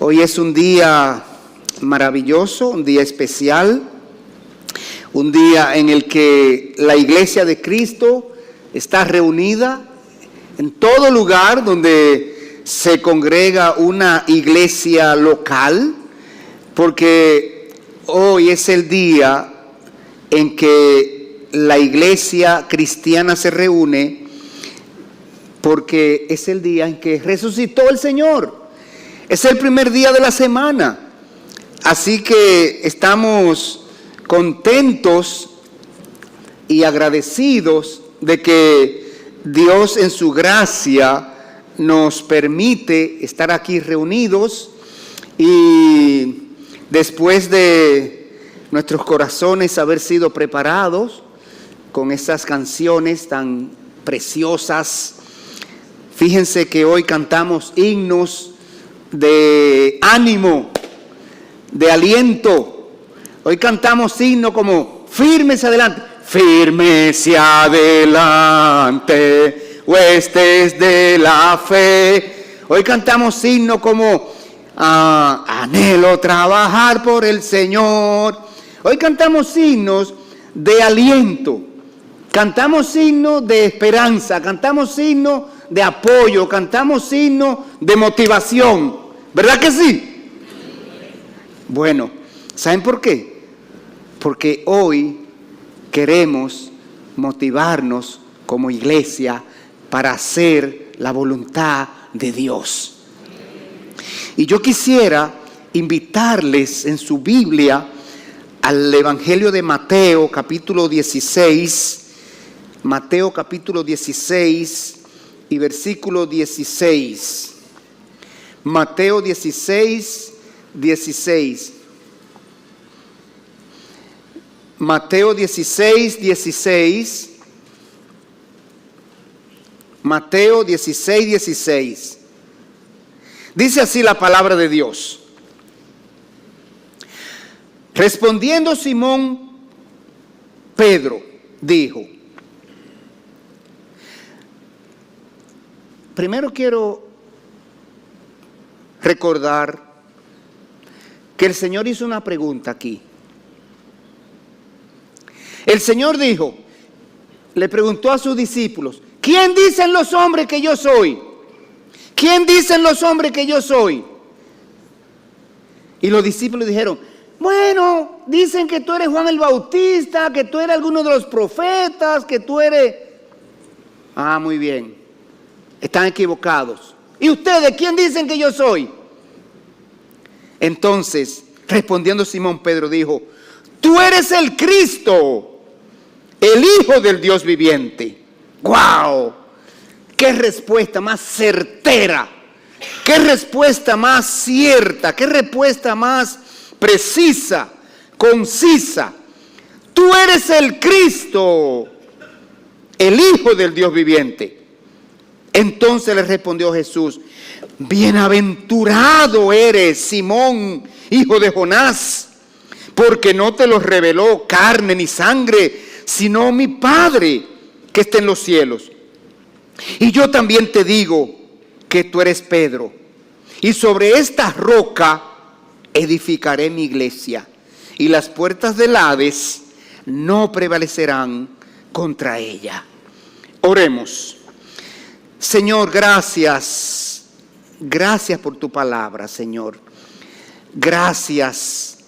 Hoy es un día maravilloso, un día especial, un día en el que la Iglesia de Cristo está reunida en todo lugar donde se congrega una iglesia local, porque hoy es el día en que la iglesia cristiana se reúne, porque es el día en que resucitó el Señor. Es el primer día de la semana, así que estamos contentos y agradecidos de que Dios en su gracia nos permite estar aquí reunidos y después de nuestros corazones haber sido preparados con esas canciones tan preciosas. Fíjense que hoy cantamos himnos de ánimo, de aliento. Hoy cantamos himnos como firmes adelante, firmes adelante, huestes de la fe. Hoy cantamos himnos como anhelo trabajar por el Señor. Hoy cantamos himnos de aliento, cantamos himnos de esperanza, cantamos himnos de apoyo, cantamos himnos de motivación, ¿verdad que sí? Bueno, ¿saben por qué? Porque hoy queremos motivarnos como iglesia para hacer la voluntad de Dios. Y yo quisiera invitarles en su Biblia al Evangelio de Mateo, capítulo 16, Mateo capítulo 16 y versículo 16. Mateo 16, 16. Mateo 16, 16. Mateo 16, 16. Dice así la palabra de Dios. Respondiendo Simón Pedro, dijo. Primero quiero recordar que el Señor hizo una pregunta aquí. El Señor dijo, le preguntó a sus discípulos, ¿quién dicen los hombres que yo soy? ¿Quién dicen los hombres que yo soy? Y los discípulos dijeron, bueno, dicen que tú eres Juan el Bautista, que tú eres alguno de los profetas, que tú eres... muy bien. Están equivocados. ¿Y ustedes quién dicen que yo soy? Entonces, respondiendo Simón Pedro dijo, tú eres el Cristo, el Hijo del Dios viviente. ¡Guau! ¡Qué respuesta más certera! ¡Qué respuesta más cierta! ¡Qué respuesta más precisa, concisa! Tú eres el Cristo, el Hijo del Dios viviente. Entonces le respondió Jesús, bienaventurado eres, Simón, hijo de Jonás, porque no te lo reveló carne ni sangre, sino mi Padre que está en los cielos. Y yo también te digo que tú eres Pedro, y sobre esta roca edificaré mi iglesia, y las puertas del Hades no prevalecerán contra ella. Oremos. Señor, gracias. Gracias por tu palabra, Señor. Gracias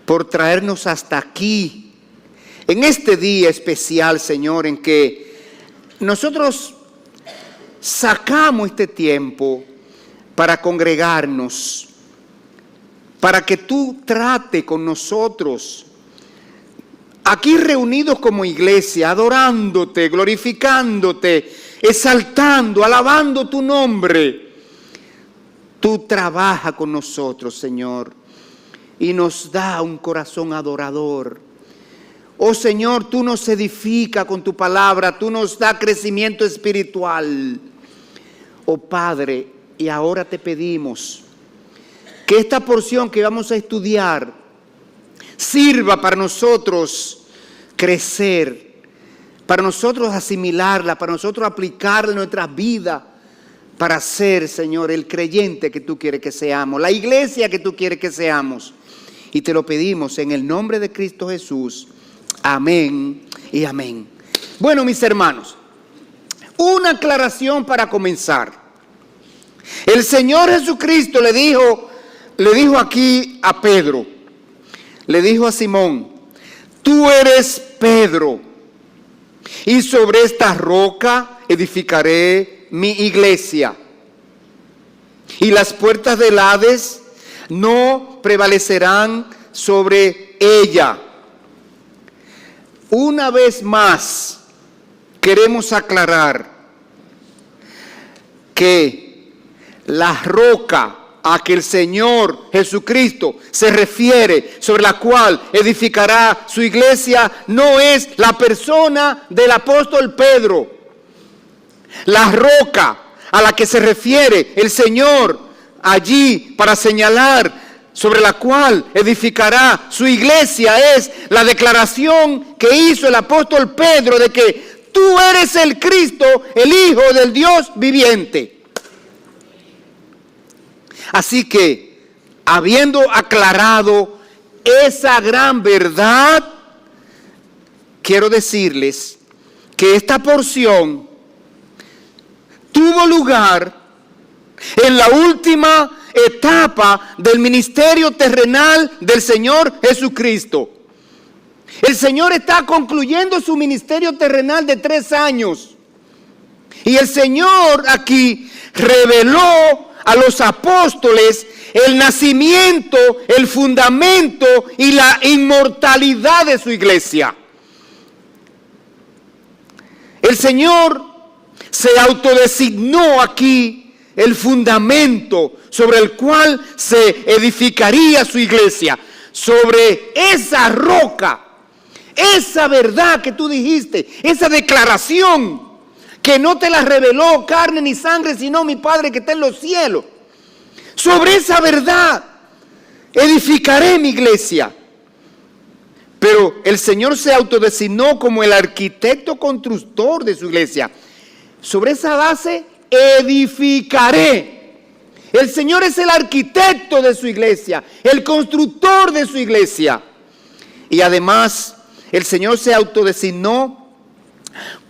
por traernos hasta aquí, en este día especial, Señor, en que nosotros sacamos este tiempo para congregarnos, para que tú trates con nosotros, aquí reunidos como iglesia, adorándote, glorificándote, exaltando, alabando tu nombre. Tú trabajas con nosotros, Señor, y nos da un corazón adorador. Oh Señor, tú nos edificas con tu palabra, tú nos da crecimiento espiritual. Oh Padre, y ahora te pedimos que esta porción que vamos a estudiar sirva para nosotros crecer, para nosotros asimilarla, para nosotros aplicarla en nuestras vidas, para ser, Señor, el creyente que tú quieres que seamos, la iglesia que tú quieres que seamos. Y te lo pedimos en el nombre de Cristo Jesús. Amén y amén. Bueno, mis hermanos, una aclaración para comenzar. El Señor Jesucristo le dijo aquí a Pedro, le dijo a Simón: tú eres Pedro, y sobre esta roca edificaré mi iglesia, y las puertas del Hades no prevalecerán sobre ella. Una vez más, queremos aclarar que la roca a que el Señor Jesucristo se refiere, sobre la cual edificará su iglesia, no es la persona del apóstol Pedro. La roca a la que se refiere el Señor allí para señalar sobre la cual edificará su iglesia es la declaración que hizo el apóstol Pedro de que tú eres el Cristo, el Hijo del Dios viviente. Así que, habiendo aclarado esa gran verdad, quiero decirles que esta porción tuvo lugar en la última etapa del ministerio terrenal del Señor Jesucristo. El Señor está concluyendo su ministerio terrenal de 3 años. Y el Señor aquí reveló a los apóstoles el nacimiento, el fundamento y la inmortalidad de su iglesia. El Señor se autodesignó aquí el fundamento sobre el cual se edificaría su iglesia. Sobre esa roca, esa verdad que tú dijiste, esa declaración que no te la reveló carne ni sangre, sino mi Padre que está en los cielos. Sobre esa verdad edificaré mi iglesia. Pero el Señor se autodesignó como el arquitecto constructor de su iglesia. Sobre esa base edificaré. El Señor es el arquitecto de su iglesia, el constructor de su iglesia. Y además, el Señor se autodesignó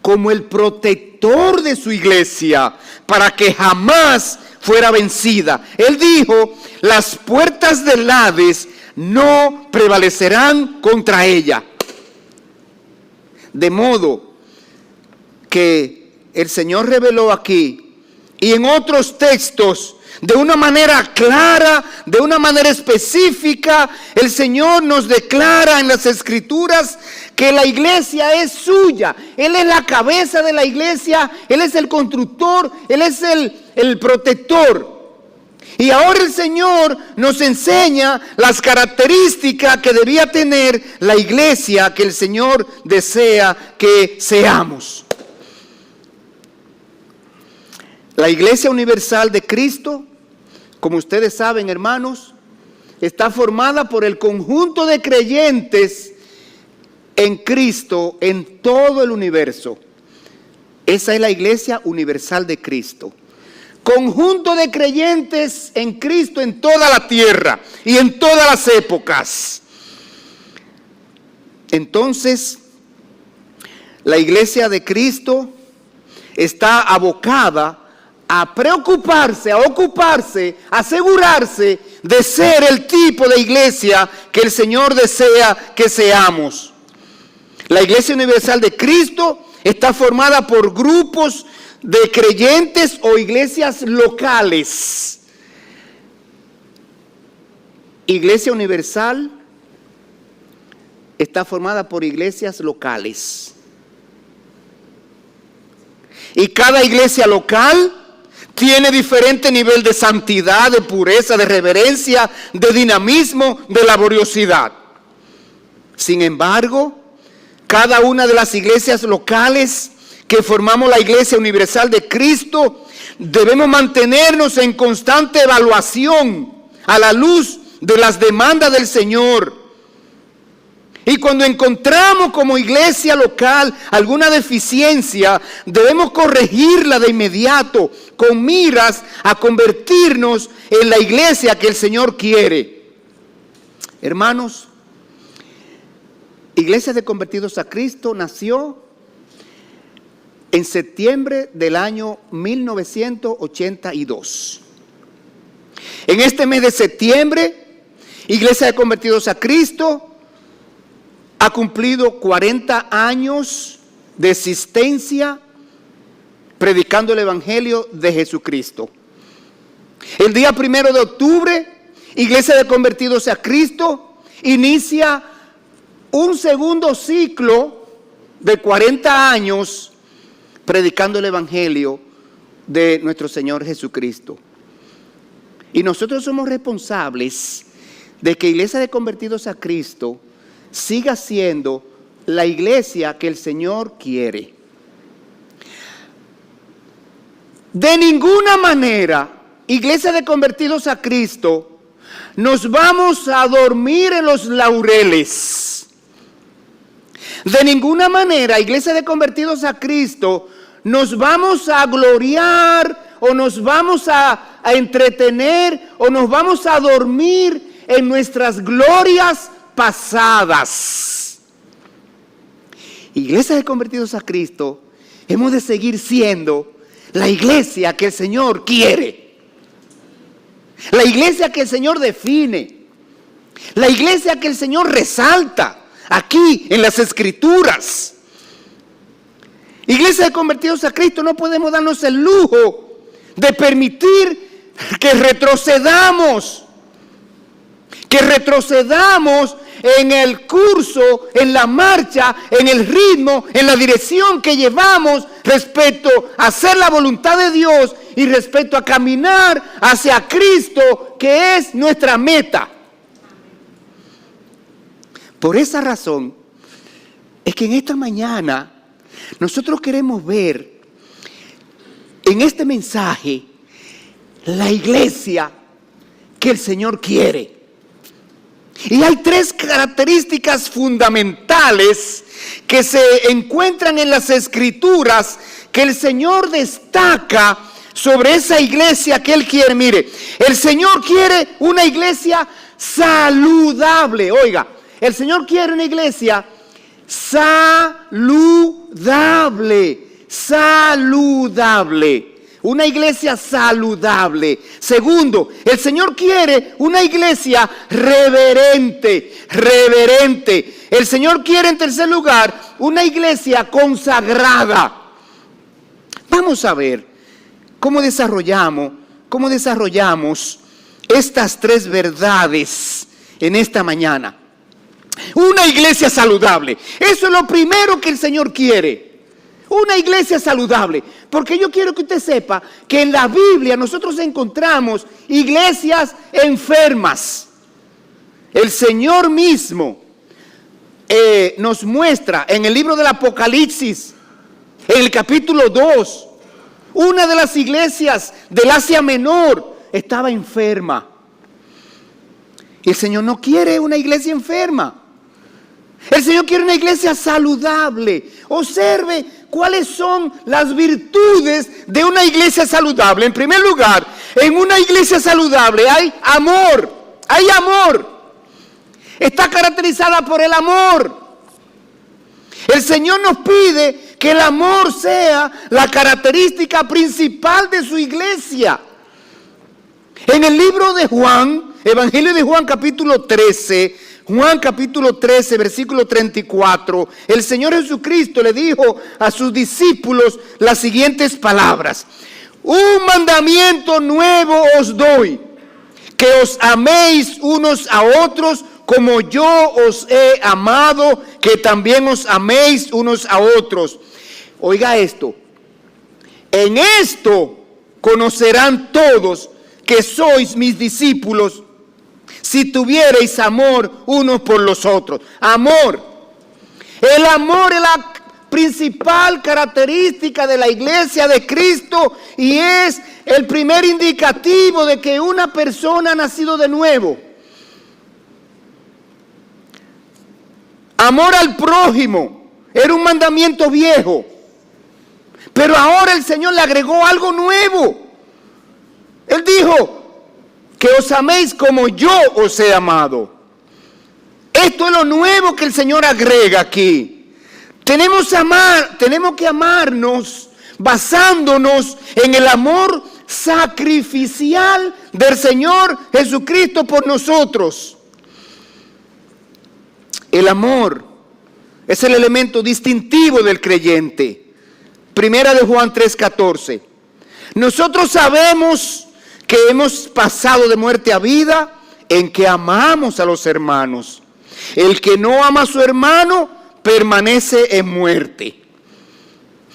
como el protector de su iglesia, para que jamás fuera vencida. Él dijo: las puertas del Hades no prevalecerán contra ella. De modo que el Señor reveló aquí y en otros textos, de una manera clara, de una manera específica, el Señor nos declara en las Escrituras que la iglesia es suya. Él es la cabeza de la iglesia, Él es el constructor, Él es el protector. Y ahora el Señor nos enseña las características que debía tener la iglesia que el Señor desea que seamos. La Iglesia Universal de Cristo, como ustedes saben, hermanos, está formada por el conjunto de creyentes en Cristo en todo el universo. Esa es la Iglesia Universal de Cristo. Conjunto de creyentes en Cristo en toda la tierra y en todas las épocas. Entonces, la Iglesia de Cristo está abocada a preocuparse, a ocuparse, a asegurarse de ser el tipo de iglesia que el Señor desea que seamos. La Iglesia Universal de Cristo está formada por grupos de creyentes o iglesias locales. Iglesia Universal está formada por iglesias locales. Y cada iglesia local tiene diferente nivel de santidad, de pureza, de reverencia, de dinamismo, de laboriosidad. Sin embargo, cada una de las iglesias locales que formamos la Iglesia Universal de Cristo, debemos mantenernos en constante evaluación a la luz de las demandas del Señor. Y cuando encontramos como iglesia local alguna deficiencia, debemos corregirla de inmediato, con miras a convertirnos en la iglesia que el Señor quiere. Hermanos, Iglesia de Convertidos a Cristo nació en septiembre del año 1982. En este mes de septiembre, Iglesia de Convertidos a Cristo ha cumplido 40 años de existencia predicando el Evangelio de Jesucristo. El día 1 de octubre, Iglesia de Convertidos a Cristo inicia un segundo ciclo de 40 años predicando el Evangelio de nuestro Señor Jesucristo. Y nosotros somos responsables de que Iglesia de Convertidos a Cristo siga siendo la iglesia que el Señor quiere. De ninguna manera, Iglesia de Convertidos a Cristo, nos vamos a dormir en los laureles. De ninguna manera, Iglesia de Convertidos a Cristo, nos vamos a gloriar o nos vamos a entretener o nos vamos a dormir en nuestras glorias pasadas. Iglesia de Convertidos a Cristo, hemos de seguir siendo la iglesia que el Señor quiere, la iglesia que el Señor define, la iglesia que el Señor resalta aquí en las Escrituras. Iglesia de Convertidos a Cristo, no podemos darnos el lujo de permitir que retrocedamos en el curso, en la marcha, en el ritmo, en la dirección que llevamos respecto a hacer la voluntad de Dios y respecto a caminar hacia Cristo, que es nuestra meta. Por esa razón es que en esta mañana nosotros queremos ver en este mensaje la iglesia que el Señor quiere. Y hay tres características fundamentales que se encuentran en las Escrituras que el Señor destaca sobre esa iglesia que Él quiere. Mire, el Señor quiere una iglesia saludable. Oiga, el Señor quiere una iglesia saludable. Una iglesia saludable. Segundo, el Señor quiere una iglesia reverente. El Señor quiere, en tercer lugar, una iglesia consagrada. Vamos a ver cómo desarrollamos estas tres verdades en esta mañana. Una iglesia saludable. Eso es lo primero que el Señor quiere. Una iglesia saludable. Porque yo quiero que usted sepa que en la Biblia nosotros encontramos iglesias enfermas. El Señor mismo nos muestra en el libro del Apocalipsis, en el capítulo 2, una de las iglesias del Asia Menor estaba enferma. Y el Señor no quiere una iglesia enferma. El Señor quiere una iglesia saludable. Observe cuáles son las virtudes de una iglesia saludable. En primer lugar, en una iglesia saludable hay amor. Hay amor. Está caracterizada por el amor. El Señor nos pide que el amor sea la característica principal de su iglesia. En el libro de Juan, Evangelio de Juan capítulo 13, versículo 34, el Señor Jesucristo le dijo a sus discípulos las siguientes palabras: un mandamiento nuevo os doy, que os améis unos a otros como yo os he amado, que también os améis unos a otros. Oiga esto: en esto conocerán todos que sois mis discípulos, si tuviereis amor unos por los otros. Amor. El amor es la principal característica de la iglesia de Cristo y es el primer indicativo de que una persona ha nacido de nuevo. Amor al prójimo era un mandamiento viejo, pero ahora el Señor le agregó algo nuevo. Él dijo que os améis como yo os he amado. Esto es lo nuevo que el Señor agrega aquí. Tenemos que amarnos basándonos en el amor sacrificial del Señor Jesucristo por nosotros. El amor es el elemento distintivo del creyente. Primera de Juan 3:14. Nosotros sabemos que hemos pasado de muerte a vida en que amamos a los hermanos. El que no ama a su hermano permanece en muerte.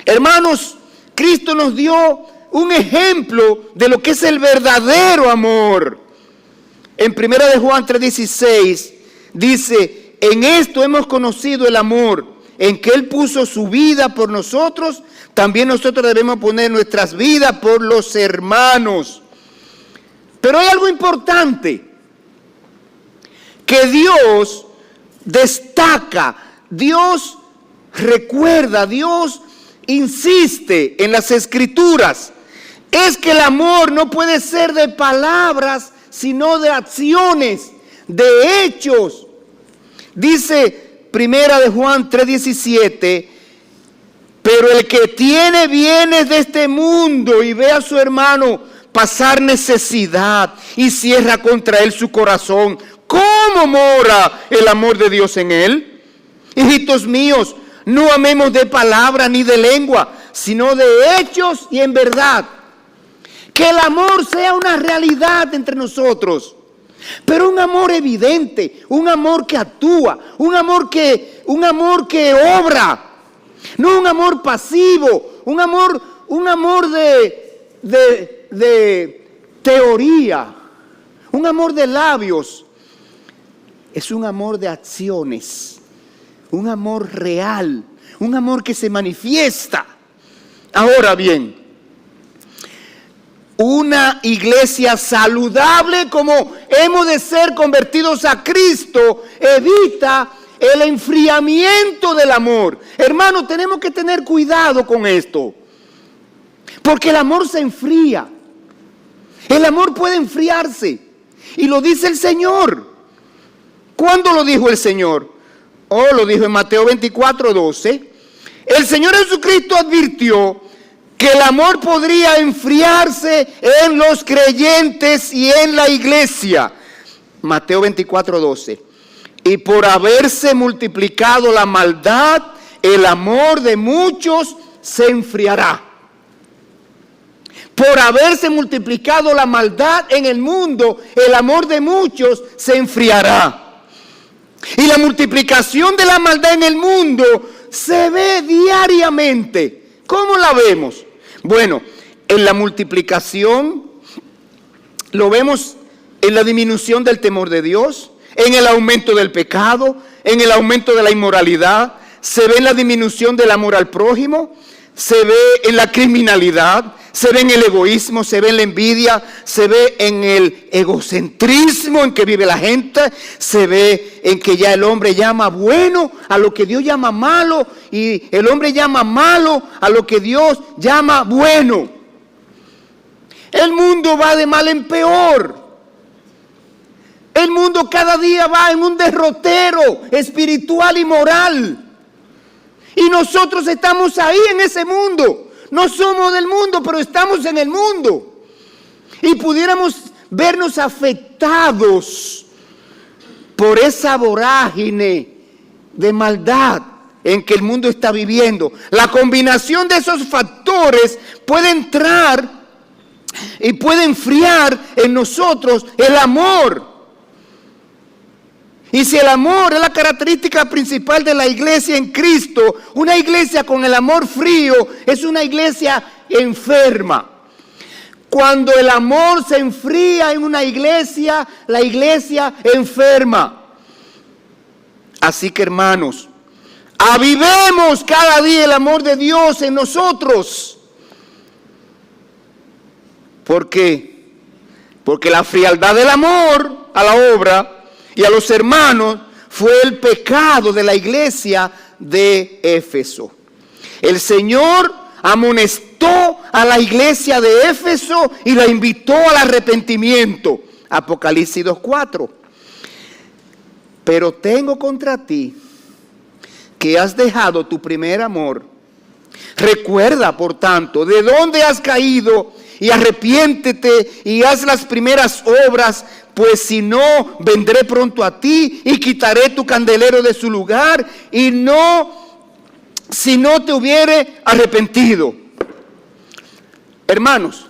Hermanos, Cristo nos dio un ejemplo de lo que es el verdadero amor. En 1 de Juan 3:16 dice: en esto hemos conocido el amor, en que Él puso su vida por nosotros, también nosotros debemos poner nuestras vidas por los hermanos. Pero hay algo importante, que Dios destaca, Dios recuerda, Dios insiste en las Escrituras. Es que el amor no puede ser de palabras, sino de acciones, de hechos. Dice Primera de Juan 3:17, pero el que tiene bienes de este mundo y ve a su hermano pasar necesidad y cierra contra él su corazón, ¿cómo mora el amor de Dios en él? Hijitos míos, no amemos de palabra ni de lengua, sino de hechos y en verdad. Que el amor sea una realidad entre nosotros, pero un amor evidente, un amor que actúa, un amor que obra, no un amor pasivo, un amor de teoría, un amor de labios. Es un amor de acciones, un amor real, un amor que se manifiesta. Ahora bien, una iglesia saludable, como hemos de ser convertidos a Cristo, evita el enfriamiento del amor. Hermanos, tenemos que tener cuidado con esto, porque el amor se enfría. El amor puede enfriarse, y lo dice el Señor. ¿Cuándo lo dijo el Señor? Lo dijo en Mateo 24:12. El Señor Jesucristo advirtió que el amor podría enfriarse en los creyentes y en la iglesia. Mateo 24:12. Y por haberse multiplicado la maldad, el amor de muchos se enfriará. Por haberse multiplicado la maldad en el mundo, el amor de muchos se enfriará. Y la multiplicación de la maldad en el mundo se ve diariamente. ¿Cómo la vemos? Bueno, en la multiplicación lo vemos en la disminución del temor de Dios, en el aumento del pecado, en el aumento de la inmoralidad, se ve en la disminución del amor al prójimo, se ve en la criminalidad, se ve en el egoísmo, se ve en la envidia, se ve en el egocentrismo en que vive la gente, se ve en que ya el hombre llama bueno a lo que Dios llama malo, y el hombre llama malo a lo que Dios llama bueno. El mundo va de mal en peor. El mundo cada día va en un derrotero espiritual y moral. Y nosotros estamos ahí en ese mundo. No somos del mundo, pero estamos en el mundo. Y pudiéramos vernos afectados por esa vorágine de maldad en que el mundo está viviendo. La combinación de esos factores puede entrar y puede enfriar en nosotros el amor. Y si el amor es la característica principal de la iglesia en Cristo, una iglesia con el amor frío es una iglesia enferma. Cuando el amor se enfría en una iglesia, la iglesia enferma. Así que, hermanos, avivemos cada día el amor de Dios en nosotros. ¿Por qué? Porque la frialdad del amor a la obra y a los hermanos fue el pecado de la iglesia de Éfeso. El Señor amonestó a la iglesia de Éfeso y la invitó al arrepentimiento. Apocalipsis 2:4. Pero tengo contra ti que has dejado tu primer amor. Recuerda, por tanto, de dónde has caído y arrepiéntete y haz las primeras obras, pues si no, vendré pronto a ti y quitaré tu candelero de su lugar y si no te hubiere arrepentido. Hermanos,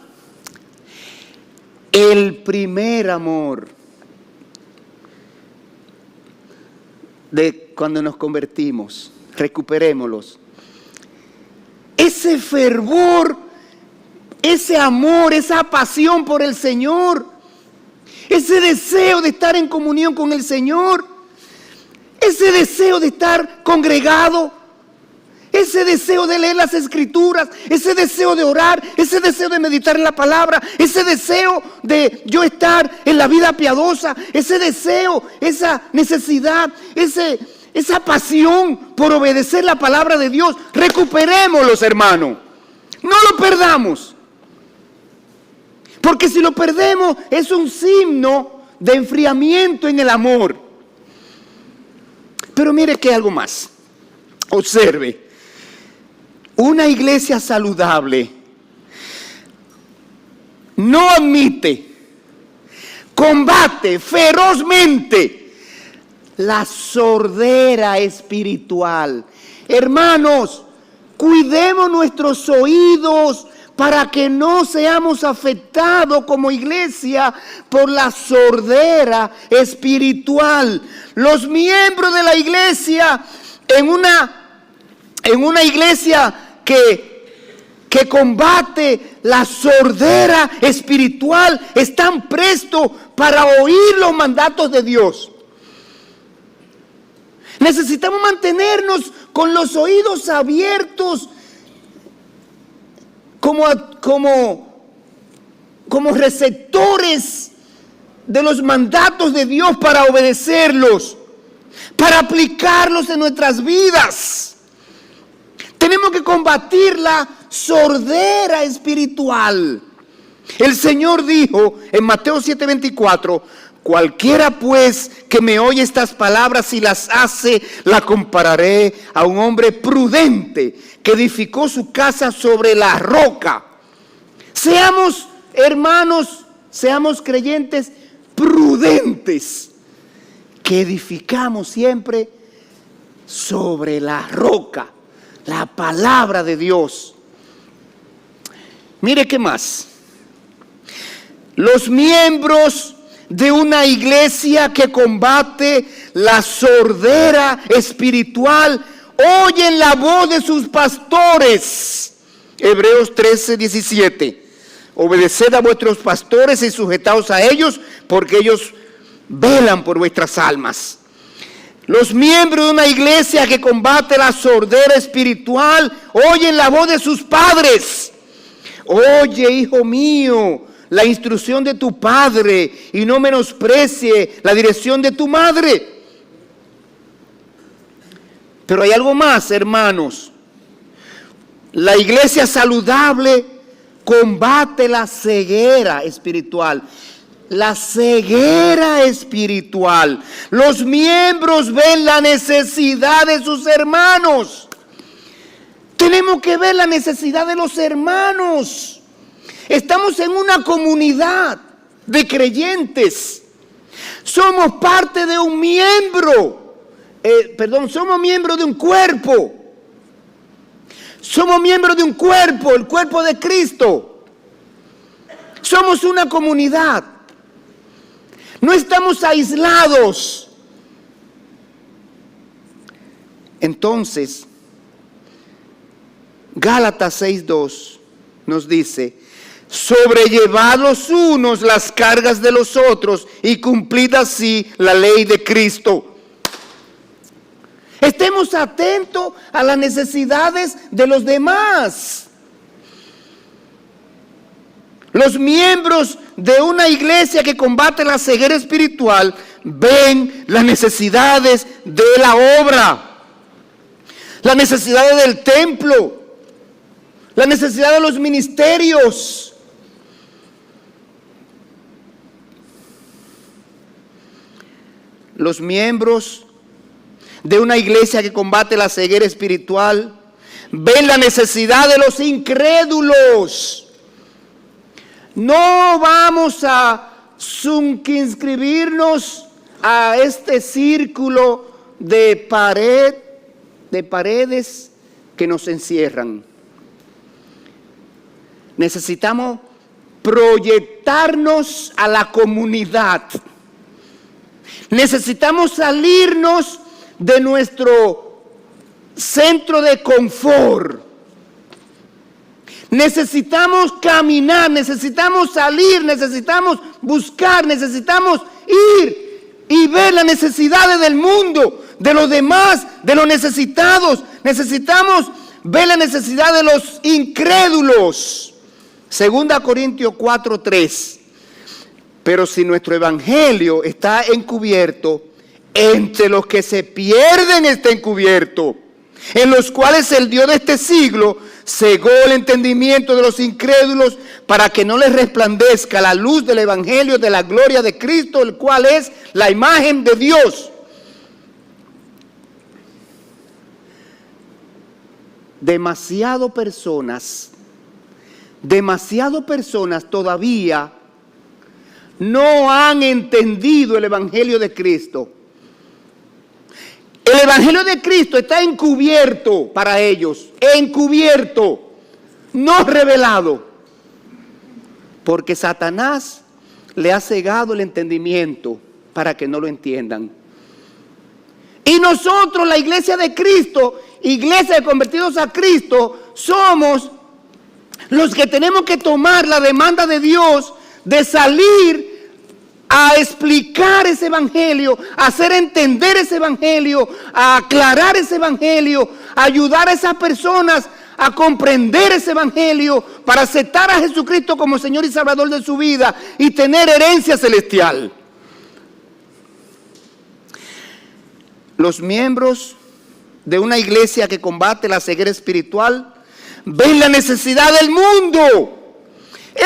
el primer amor de cuando nos convertimos, recuperémoslos. Ese fervor, ese amor, esa pasión por el Señor, ese deseo de estar en comunión con el Señor, ese deseo de estar congregado, ese deseo de leer las Escrituras, ese deseo de orar, ese deseo de meditar en la palabra, ese deseo de yo estar en la vida piadosa, ese deseo, esa necesidad, esa pasión por obedecer la palabra de Dios. Recuperémoslos, hermano. No lo perdamos. Porque si lo perdemos es un signo de enfriamiento en el amor. Pero mire que hay algo más. Observe. Una iglesia saludable no admite, combate ferozmente la sordera espiritual. Hermanos, cuidemos nuestros oídos para que no seamos afectados como iglesia por la sordera espiritual. Los miembros de la iglesia en una iglesia que combate la sordera espiritual están prestos para oír los mandatos de Dios. Necesitamos mantenernos con los oídos abiertos como receptores de los mandatos de Dios para obedecerlos, para aplicarlos en nuestras vidas. Tenemos que combatir la sordera espiritual. El Señor dijo en Mateo 7:24, cualquiera pues que me oye estas palabras y las hace, la compararé a un hombre prudente que edificó su casa sobre la roca. Seamos, hermanos, seamos creyentes prudentes, que edificamos siempre sobre la roca, la palabra de Dios. Mire qué más. Los miembros de una iglesia que combate la sordera espiritual oyen la voz de sus pastores. Hebreos 13:17. Obedeced a vuestros pastores y sujetaos a ellos, porque ellos velan por vuestras almas. Los miembros de una iglesia que combate la sordera espiritual oyen la voz de sus padres. Oye, hijo mío, la instrucción de tu padre y no menosprecie la dirección de tu madre. Pero hay algo más, hermanos. La iglesia saludable combate la ceguera espiritual. La ceguera espiritual. Los miembros ven la necesidad de sus hermanos. Tenemos que ver la necesidad de los hermanos. Estamos en una comunidad de creyentes. Somos parte de un miembro. Somos miembros de un cuerpo. Somos miembros de un cuerpo, el cuerpo de Cristo. Somos una comunidad. No estamos aislados. Entonces, Gálatas 6:2 nos dice: sobrellevad los unos las cargas de los otros y cumplid así la ley de Cristo. Estemos atentos a las necesidades de los demás. Los miembros de una iglesia que combate la ceguera espiritual ven las necesidades de la obra, las necesidades del templo, la necesidad de los ministerios. Los miembros de una iglesia que combate la ceguera espiritual ven la necesidad de los incrédulos. No vamos a inscribirnos a este círculo de paredes que nos encierran. Necesitamos proyectarnos a la comunidad. Necesitamos salirnos de nuestro centro de confort. Necesitamos caminar, necesitamos salir, necesitamos buscar, necesitamos ir y ver las necesidades del mundo, de los demás, de los necesitados. Necesitamos ver la necesidad de los incrédulos. 2 Corintios 4:3. Pero si nuestro evangelio está encubierto, entre los que se pierden está encubierto, en los cuales el Dios de este siglo cegó el entendimiento de los incrédulos para que no les resplandezca la luz del evangelio de la gloria de Cristo, el cual es la imagen de Dios. Demasiadas personas todavía no han entendido el evangelio de Cristo. El evangelio de Cristo está encubierto para ellos, encubierto, no revelado, porque Satanás le ha cegado el entendimiento para que no lo entiendan. Y nosotros, la iglesia de Cristo, iglesia de convertidos a Cristo, somos los que tenemos que tomar la demanda de Dios de salir a explicar ese evangelio, a hacer entender ese evangelio, a aclarar ese evangelio, a ayudar a esas personas a comprender ese evangelio para aceptar a Jesucristo como Señor y Salvador de su vida y tener herencia celestial. Los miembros de una iglesia que combate la ceguera espiritual ven la necesidad del mundo.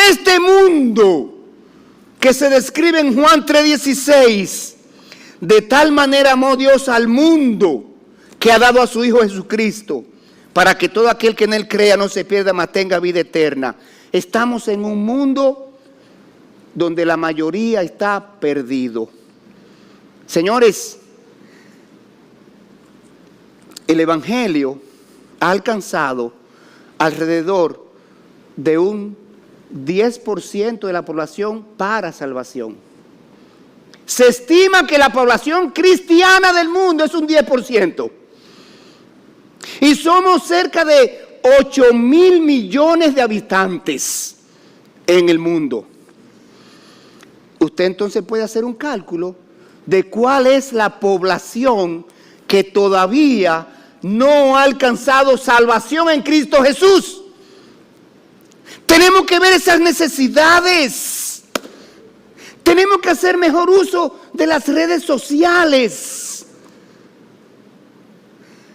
Este mundo que se describe en Juan 3:16, de tal manera amó Dios al mundo que ha dado a su Hijo Jesucristo, para que todo aquel que en Él crea no se pierda, mas tenga vida eterna. Estamos en un mundo donde la mayoría está perdido. Señores, el evangelio ha alcanzado alrededor de un 10% de la población para salvación. Se estima que la población cristiana del mundo es un 10%. Y somos cerca de 8,000 millones de habitantes en el mundo. Usted entonces puede hacer un cálculo de cuál es la población que todavía no ha alcanzado salvación en Cristo Jesús. Tenemos que ver esas necesidades. Tenemos que hacer mejor uso de las redes sociales.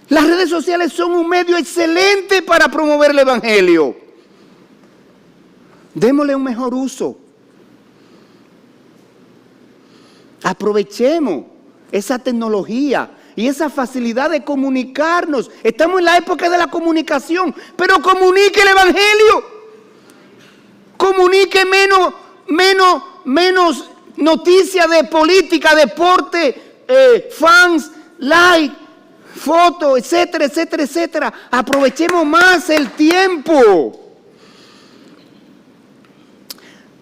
Las redes sociales son un medio excelente para promover el evangelio. Démosle un mejor uso. Aprovechemos esa tecnología y esa facilidad de comunicarnos. Estamos en la época de la comunicación, pero comunique el evangelio. Comunique menos noticias de política, deporte, fans, like, fotos, etcétera, etcétera, etcétera. Aprovechemos más el tiempo.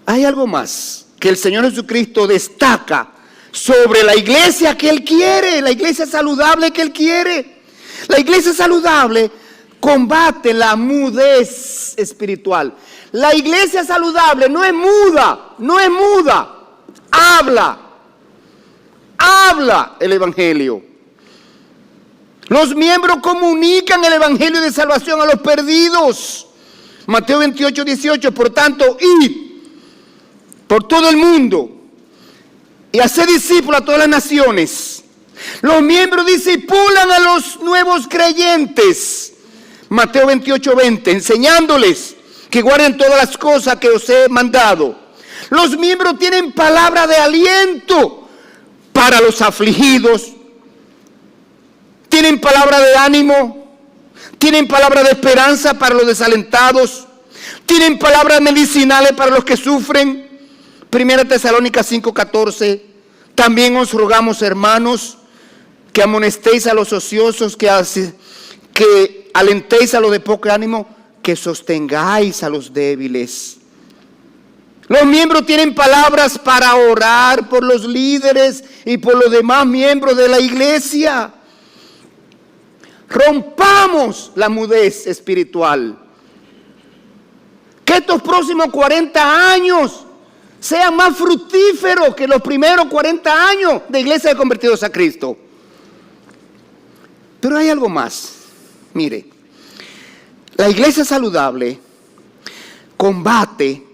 Hay algo más que el Señor Jesucristo destaca sobre la iglesia que Él quiere, la iglesia saludable que Él quiere. La iglesia saludable combate la mudez espiritual. La iglesia saludable no es muda, habla el evangelio. Los miembros comunican el evangelio de salvación a los perdidos. Mateo 28:18, por tanto, id por todo el mundo y hacer discípulos a todas las naciones. Los miembros discipulan a los nuevos creyentes. Mateo 28:20, enseñándoles que guarden todas las cosas que os he mandado. Los miembros tienen palabra de aliento para los afligidos. Tienen palabra de ánimo. Tienen palabra de esperanza para los desalentados. Tienen palabras medicinales para los que sufren. 1 Tesalónicas 5:14. También os rogamos, hermanos, que amonestéis a los ociosos, que alentéis a los de poco ánimo, que sostengáis a los débiles. Los miembros tienen palabras para orar por los líderes y por los demás miembros de la iglesia. Rompamos la mudez espiritual. Que estos próximos 40 años sean más fructíferos que los primeros 40 años de iglesia de convertidos a Cristo. Pero hay algo más. Mire, la iglesia saludable combate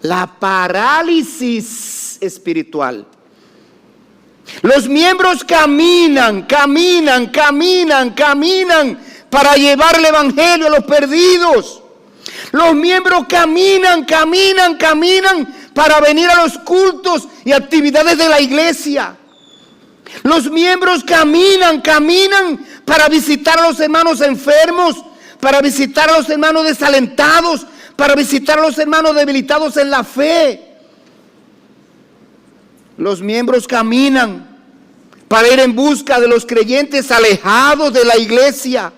la parálisis espiritual. Los miembros caminan para llevar el evangelio a los perdidos. Los miembros caminan para venir a los cultos y actividades de la iglesia. Los miembros caminan para visitar a los hermanos enfermos, para visitar a los hermanos desalentados, para visitar a los hermanos debilitados en la fe. Los miembros caminan para ir en busca de los creyentes alejados de la iglesia.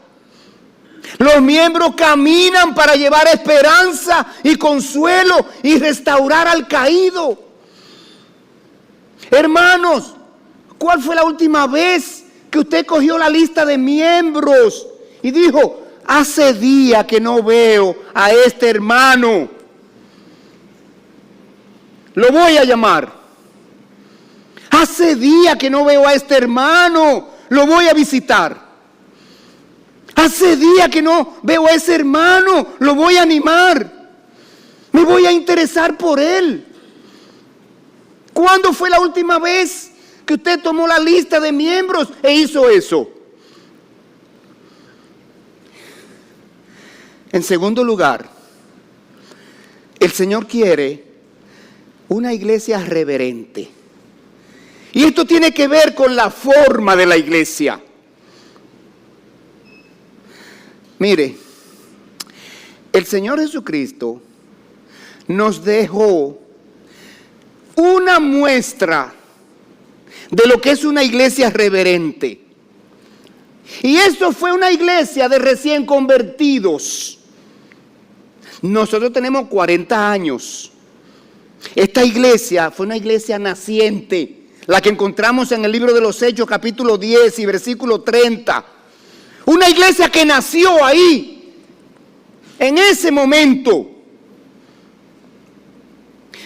Los miembros caminan para llevar esperanza y consuelo y restaurar al caído. Hermanos, ¿cuál fue la última vez que usted cogió la lista de miembros y dijo: hace día que no veo a este hermano, lo voy a llamar? Hace día que no veo a este hermano, lo voy a visitar. Hace día que no veo a ese hermano, lo voy a animar. Me voy a interesar por él. ¿Cuándo fue la última vez que usted tomó la lista de miembros e hizo eso? En segundo lugar, el Señor quiere una iglesia reverente. Y esto tiene que ver con la forma de la iglesia. Mire, el Señor Jesucristo nos dejó una muestra de lo que es una iglesia reverente. Y esto fue una iglesia de recién convertidos. Nosotros tenemos 40 años. Esta iglesia fue una iglesia naciente, la que encontramos en el libro de los Hechos, capítulo 10 y versículo 30. Una iglesia que nació ahí, en ese momento.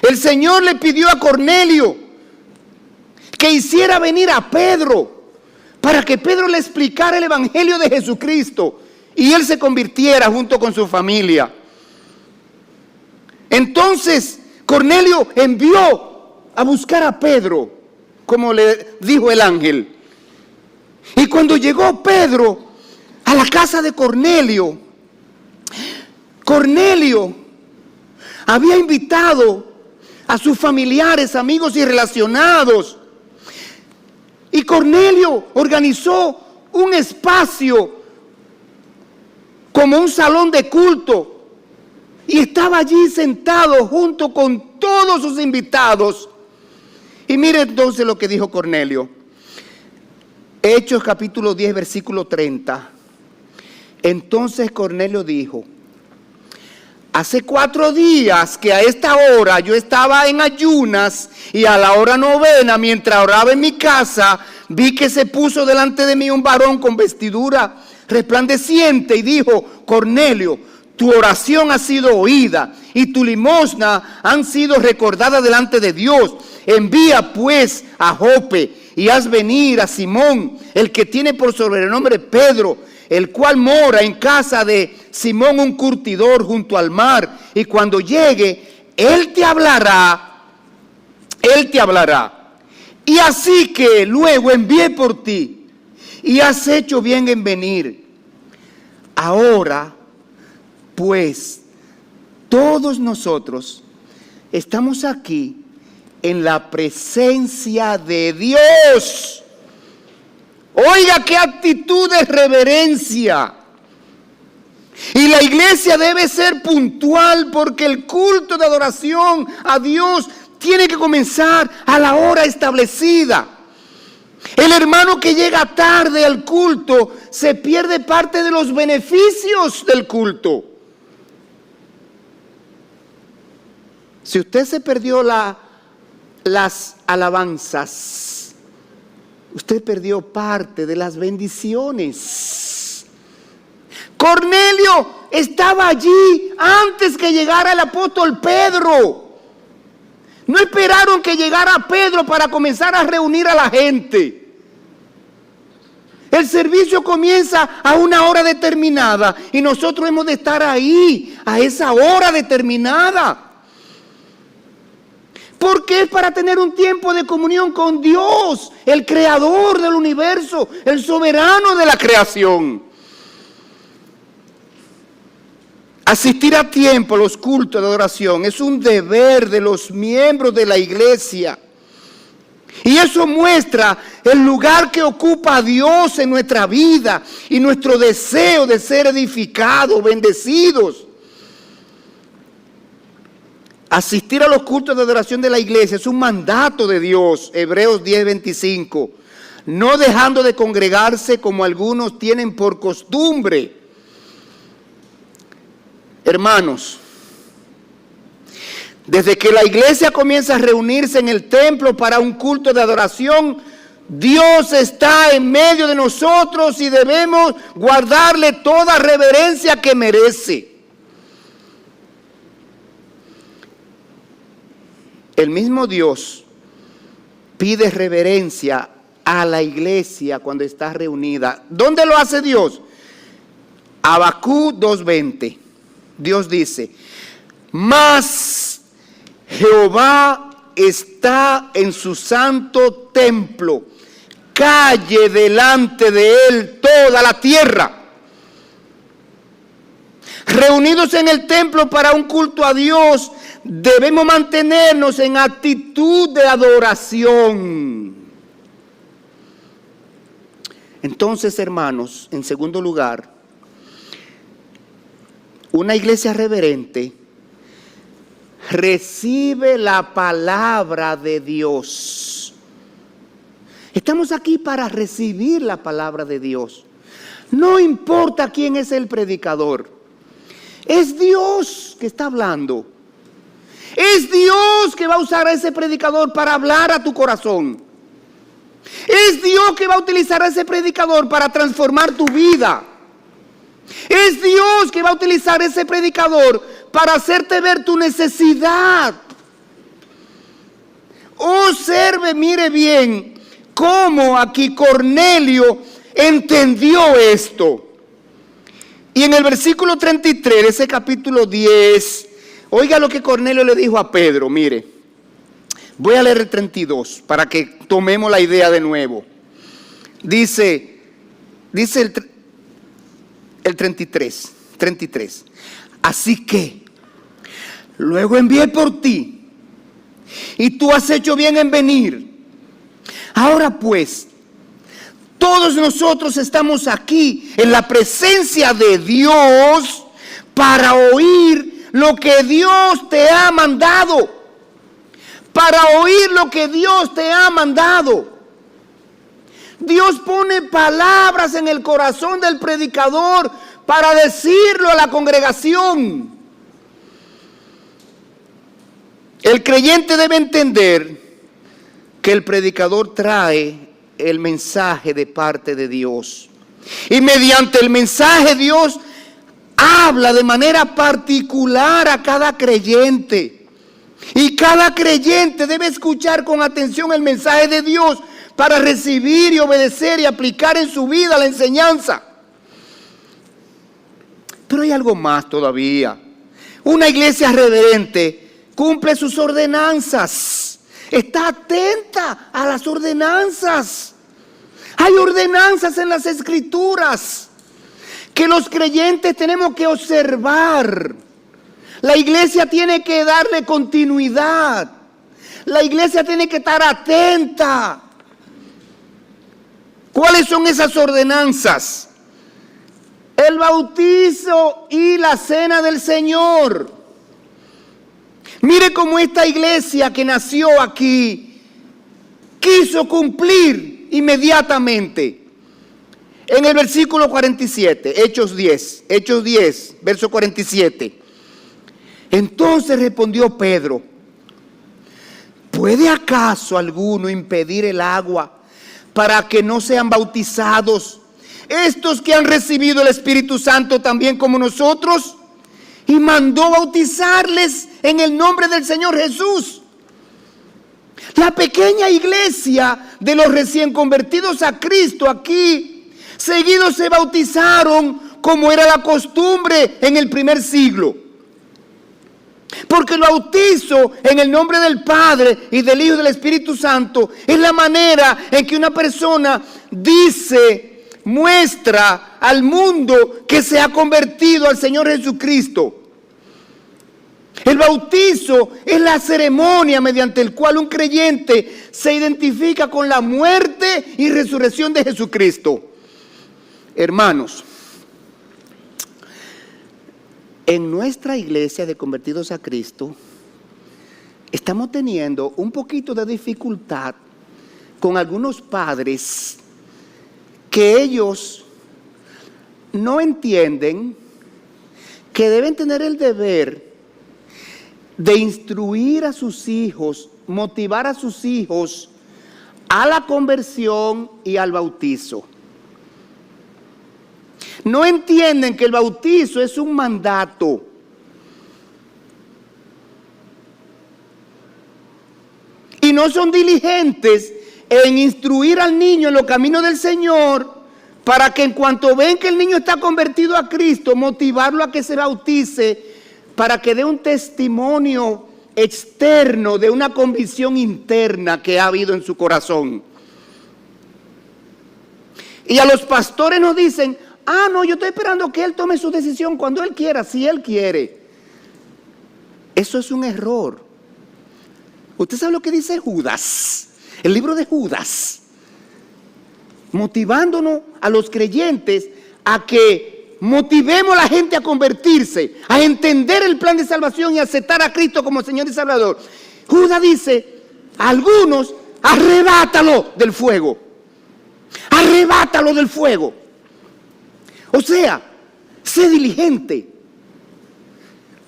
El Señor le pidió a Cornelio que hiciera venir a Pedro, para que Pedro le explicara el evangelio de Jesucristo y él se convirtiera junto con su familia. Entonces Cornelio envió a buscar a Pedro, como le dijo el ángel. Y cuando llegó Pedro a la casa de Cornelio, Cornelio había invitado a sus familiares, amigos y relacionados. Y Cornelio organizó un espacio como un salón de culto. Y estaba allí sentado junto con todos sus invitados. Y mire entonces lo que dijo Cornelio. Hechos capítulo 10, versículo 30. Entonces Cornelio dijo: hace 4 días que a esta hora yo estaba en ayunas, y a la hora 9, mientras oraba en mi casa, vi que se puso delante de mí un varón con vestidura resplandeciente y dijo: Cornelio, tu oración ha sido oída y tu limosna han sido recordadas delante de Dios. Envía pues a Jope y haz venir a Simón, el que tiene por sobrenombre Pedro, el cual mora en casa de Simón un curtidor junto al mar. Y cuando llegue, él te hablará Y así que luego envié por ti y has hecho bien en venir. Ahora, pues, todos nosotros estamos aquí en la presencia de Dios. Oiga, qué actitud de reverencia. Y la iglesia debe ser puntual porque el culto de adoración a Dios tiene que comenzar a la hora establecida. El hermano que llega tarde al culto se pierde parte de los beneficios del culto. Si usted se perdió las alabanzas, usted perdió parte de las bendiciones. Cornelio estaba allí antes que llegara el apóstol Pedro. No esperaron que llegara Pedro para comenzar a reunir a la gente. El servicio comienza a una hora determinada y nosotros hemos de estar ahí a esa hora determinada. Porque es para tener un tiempo de comunión con Dios, el creador del universo, el soberano de la creación. Asistir a tiempo a los cultos de adoración es un deber de los miembros de la iglesia. Y eso muestra el lugar que ocupa Dios en nuestra vida y nuestro deseo de ser edificados, bendecidos. Asistir a los cultos de adoración de la iglesia es un mandato de Dios, Hebreos 10:25. No dejando de congregarse como algunos tienen por costumbre. Hermanos, desde que la iglesia comienza a reunirse en el templo para un culto de adoración, Dios está en medio de nosotros y debemos guardarle toda reverencia que merece. El mismo Dios pide reverencia a la iglesia cuando está reunida. ¿Dónde lo hace Dios? Habacuc 2:20. Dios dice, mas Jehová está en su santo templo, calle delante de él toda la tierra. Reunidos en el templo para un culto a Dios, debemos mantenernos en actitud de adoración. Entonces, hermanos, en segundo lugar, una iglesia reverente recibe la palabra de Dios. Estamos aquí para recibir la palabra de Dios. No importa quién es el predicador. Es Dios que está hablando. Es Dios que va a usar a ese predicador para hablar a tu corazón. Es Dios que va a utilizar a ese predicador para transformar tu vida. Es Dios que va a utilizar ese predicador para hacerte ver tu necesidad. Observe, mire bien cómo aquí Cornelio entendió esto. Y en el versículo 33 de ese capítulo 10, oiga lo que Cornelio le dijo a Pedro, mire. Voy a leer el 32 para que tomemos la idea de nuevo. Dice el 33. Así que, luego envié por ti, y tú has hecho bien en venir. Ahora pues, todos nosotros estamos aquí en la presencia de Dios para oír lo que Dios te ha mandado. Para oír lo que Dios te ha mandado. Dios pone palabras en el corazón del predicador para decirlo a la congregación. El creyente debe entender que el predicador trae el mensaje de parte de Dios. Y mediante el mensaje Dios habla de manera particular a cada creyente. Y cada creyente debe escuchar con atención el mensaje de Dios para recibir y obedecer y aplicar en su vida la enseñanza. Pero hay algo más todavía. Una iglesia reverente cumple sus ordenanzas. Está atenta a las ordenanzas. Hay ordenanzas en las Escrituras que los creyentes tenemos que observar. La iglesia tiene que darle continuidad. La iglesia tiene que estar atenta. ¿Cuáles son esas ordenanzas? El bautizo y la cena del Señor. Mire cómo esta iglesia que nació aquí quiso cumplir inmediatamente. En el versículo 47, Hechos 10, verso 47. Entonces respondió Pedro: ¿puede acaso alguno impedir el agua para que no sean bautizados estos que han recibido el Espíritu Santo también como nosotros? Y mandó bautizarles en el nombre del Señor Jesús. La pequeña iglesia de los recién convertidos a Cristo aquí, seguidos se bautizaron como era la costumbre en el primer siglo. Porque el bautizo en el nombre del Padre y del Hijo y del Espíritu Santo es la manera en que una persona muestra al mundo que se ha convertido al Señor Jesucristo. El bautizo es la ceremonia mediante la cual un creyente se identifica con la muerte y resurrección de Jesucristo. Hermanos, en nuestra iglesia de convertidos a Cristo, estamos teniendo un poquito de dificultad con algunos padres que ellos no entienden que deben tener el deber de instruir a sus hijos, motivar a sus hijos a la conversión y al bautizo. No entienden que el bautizo es un mandato. Y no son diligentes en instruir al niño en los caminos del Señor, para que en cuanto ven que el niño está convertido a Cristo, motivarlo a que se bautice, para que dé un testimonio externo de una convicción interna que ha habido en su corazón. Y a los pastores nos dicen: no, yo estoy esperando que él tome su decisión cuando él quiera, si él quiere. Eso es un error. ¿Usted sabe lo que dice Judas? El libro de Judas, motivándonos a los creyentes a que motivemos a la gente a convertirse, a entender el plan de salvación y aceptar a Cristo como Señor y Salvador. Judas dice: algunos, arrebátalo del fuego. Arrebátalo del fuego. O sea, sé diligente,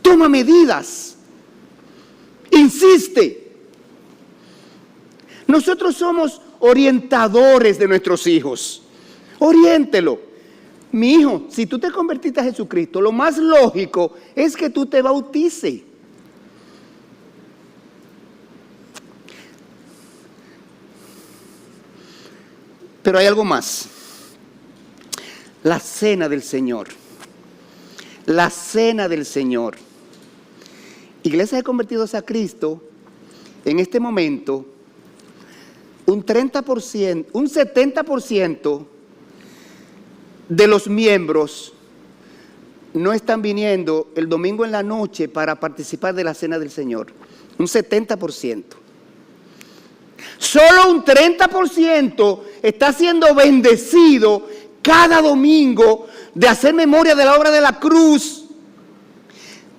toma medidas, insiste. Nosotros somos orientadores de nuestros hijos. Oriéntelo. Mi hijo, si tú te convertiste a Jesucristo, lo más lógico es que tú te bautices. Pero hay algo más. La cena del Señor. La cena del Señor. Iglesia de convertidos a Cristo, en este momento, un 70% de los miembros no están viniendo el domingo en la noche para participar de la cena del Señor. Un 70%. Solo un 30% está siendo bendecido cada domingo de hacer memoria de la obra de la cruz,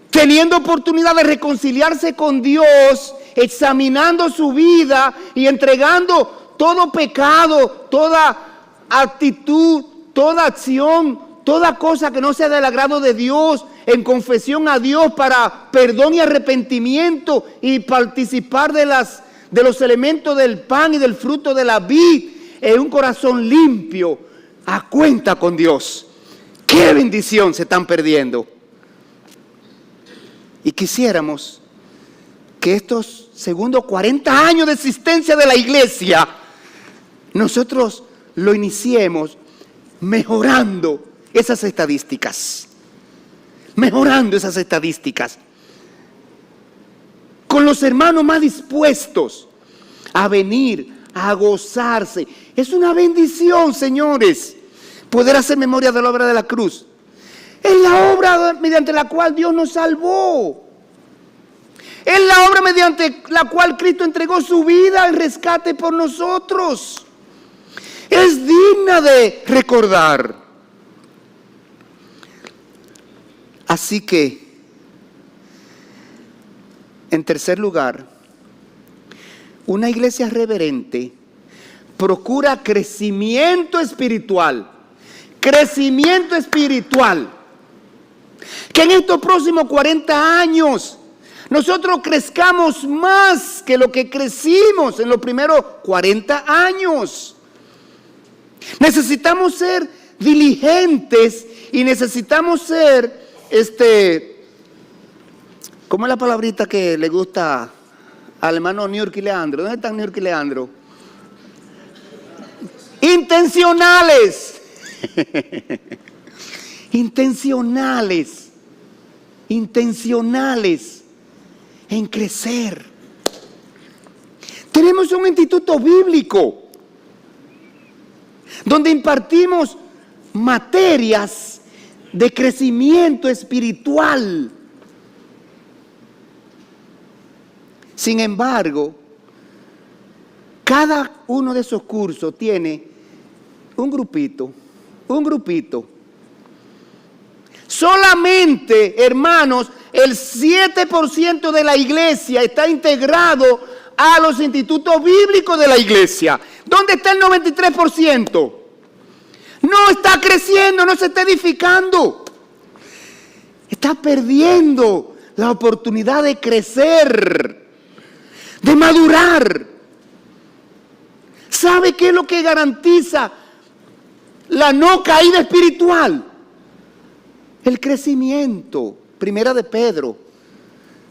teniendo oportunidad de reconciliarse con Dios, examinando su vida y entregando todo pecado, toda actitud, toda acción, toda cosa que no sea del agrado de Dios, en confesión a Dios para perdón y arrepentimiento, y participar de los elementos del pan y del fruto de la vid en un corazón limpio, a cuenta con Dios. ¡Qué bendición se están perdiendo! Y quisiéramos que estos segundos 40 años de existencia de la iglesia, nosotros lo iniciemos mejorando esas estadísticas. Mejorando esas estadísticas. Con los hermanos más dispuestos, a venir, a gozarse. Es una bendición, señores, poder hacer memoria de la obra de la cruz. Es la obra mediante la cual Dios nos salvó. Es la obra mediante la cual Cristo entregó su vida en rescate por nosotros. Es digna de recordar. Así que, en tercer lugar, una iglesia reverente procura crecimiento espiritual. Crecimiento espiritual. Que en estos próximos 40 años nosotros crezcamos más que lo que crecimos en los primeros 40 años. Necesitamos ser diligentes y necesitamos ser, ¿cómo es la palabrita que le gusta al hermano Niurki Leandro? ¿Dónde está Niurki Leandro? Intencionales. Intencionales en crecer. Tenemos un instituto bíblico donde impartimos materias de crecimiento espiritual. Sin embargo, cada uno de esos cursos tiene un grupito. Solamente, hermanos, el 7% de la iglesia está integrado a los institutos bíblicos de la iglesia. ¿Dónde está el 93%? No está creciendo, no se está edificando. Está perdiendo la oportunidad de crecer, de madurar. ¿Sabe qué es lo que garantiza la no caída espiritual? El crecimiento. Primera de Pedro.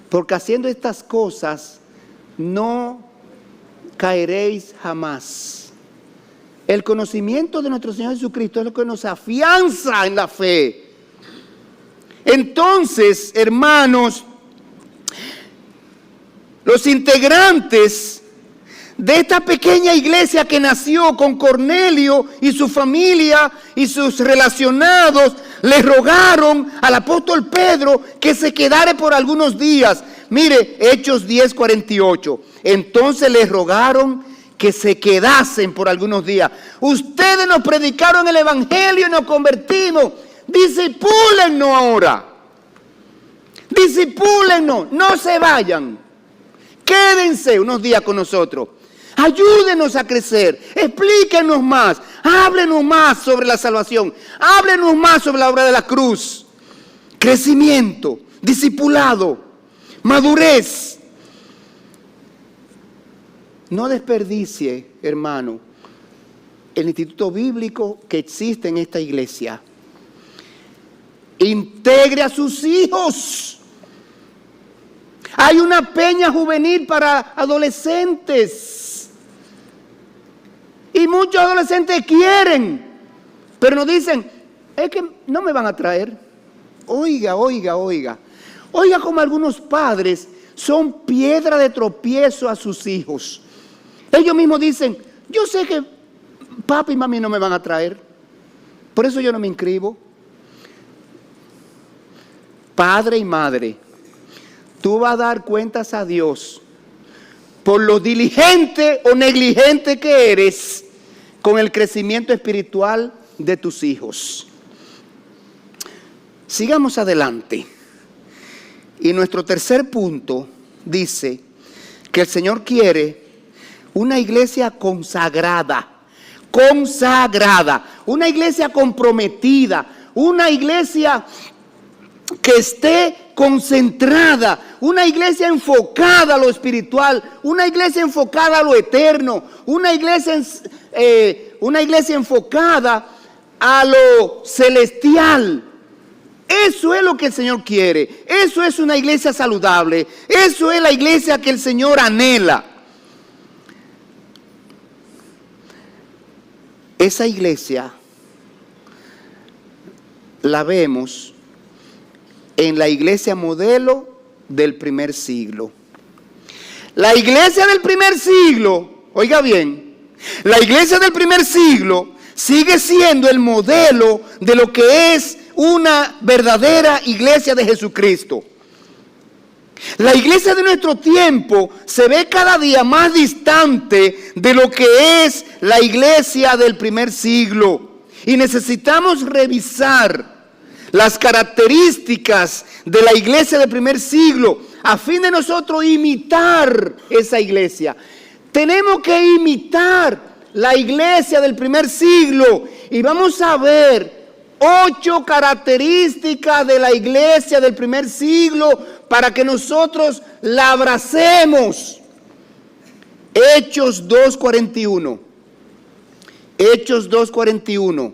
Porque haciendo estas cosas no caeréis jamás. El conocimiento de nuestro Señor Jesucristo es lo que nos afianza en la fe. Entonces, hermanos, los integrantes de esta pequeña iglesia que nació con Cornelio y su familia y sus relacionados, le rogaron al apóstol Pedro que se quedara por algunos días. Mire, Hechos 10:48. Entonces les rogaron que se quedasen por algunos días. Ustedes nos predicaron el evangelio y nos convertimos. Discipúlennos ahora. Discipúlennos, no se vayan. Quédense unos días con nosotros. Ayúdenos a crecer, explíquenos más, háblenos más sobre la salvación, háblenos más sobre la obra de la cruz. Crecimiento, discipulado, madurez. No desperdicie, hermano, el instituto bíblico que existe en esta iglesia. Integre a sus hijos. Hay una peña juvenil para adolescentes. Y muchos adolescentes quieren, pero nos dicen, es que no me van a traer. Oiga como algunos padres son piedra de tropiezo a sus hijos. Ellos mismos dicen, yo sé que papi y mami no me van a traer, por eso yo no me inscribo. Padre y madre, tú vas a dar cuentas a Dios por lo diligente o negligente que eres con el crecimiento espiritual de tus hijos. Sigamos adelante. Y nuestro tercer punto dice que el Señor quiere una iglesia consagrada, una iglesia comprometida, una iglesia que esté concentrada, una iglesia enfocada a lo espiritual, una iglesia enfocada a lo eterno, una iglesia enfocada a lo celestial. Eso es lo que el Señor quiere. Eso es una iglesia saludable. Eso es la iglesia que el Señor anhela. Esa iglesia la vemos en la iglesia modelo del primer siglo. La iglesia del primer siglo, oiga bien, la iglesia del primer siglo sigue siendo el modelo de lo que es una verdadera iglesia de Jesucristo. La iglesia de nuestro tiempo se ve cada día más distante de lo que es la iglesia del primer siglo. Y necesitamos revisar las características de la iglesia del primer siglo a fin de nosotros imitar esa iglesia. Tenemos que imitar la iglesia del primer siglo y vamos a ver 8 características de la iglesia del primer siglo para que nosotros la abracemos. Hechos 2:41. Hechos 2:41.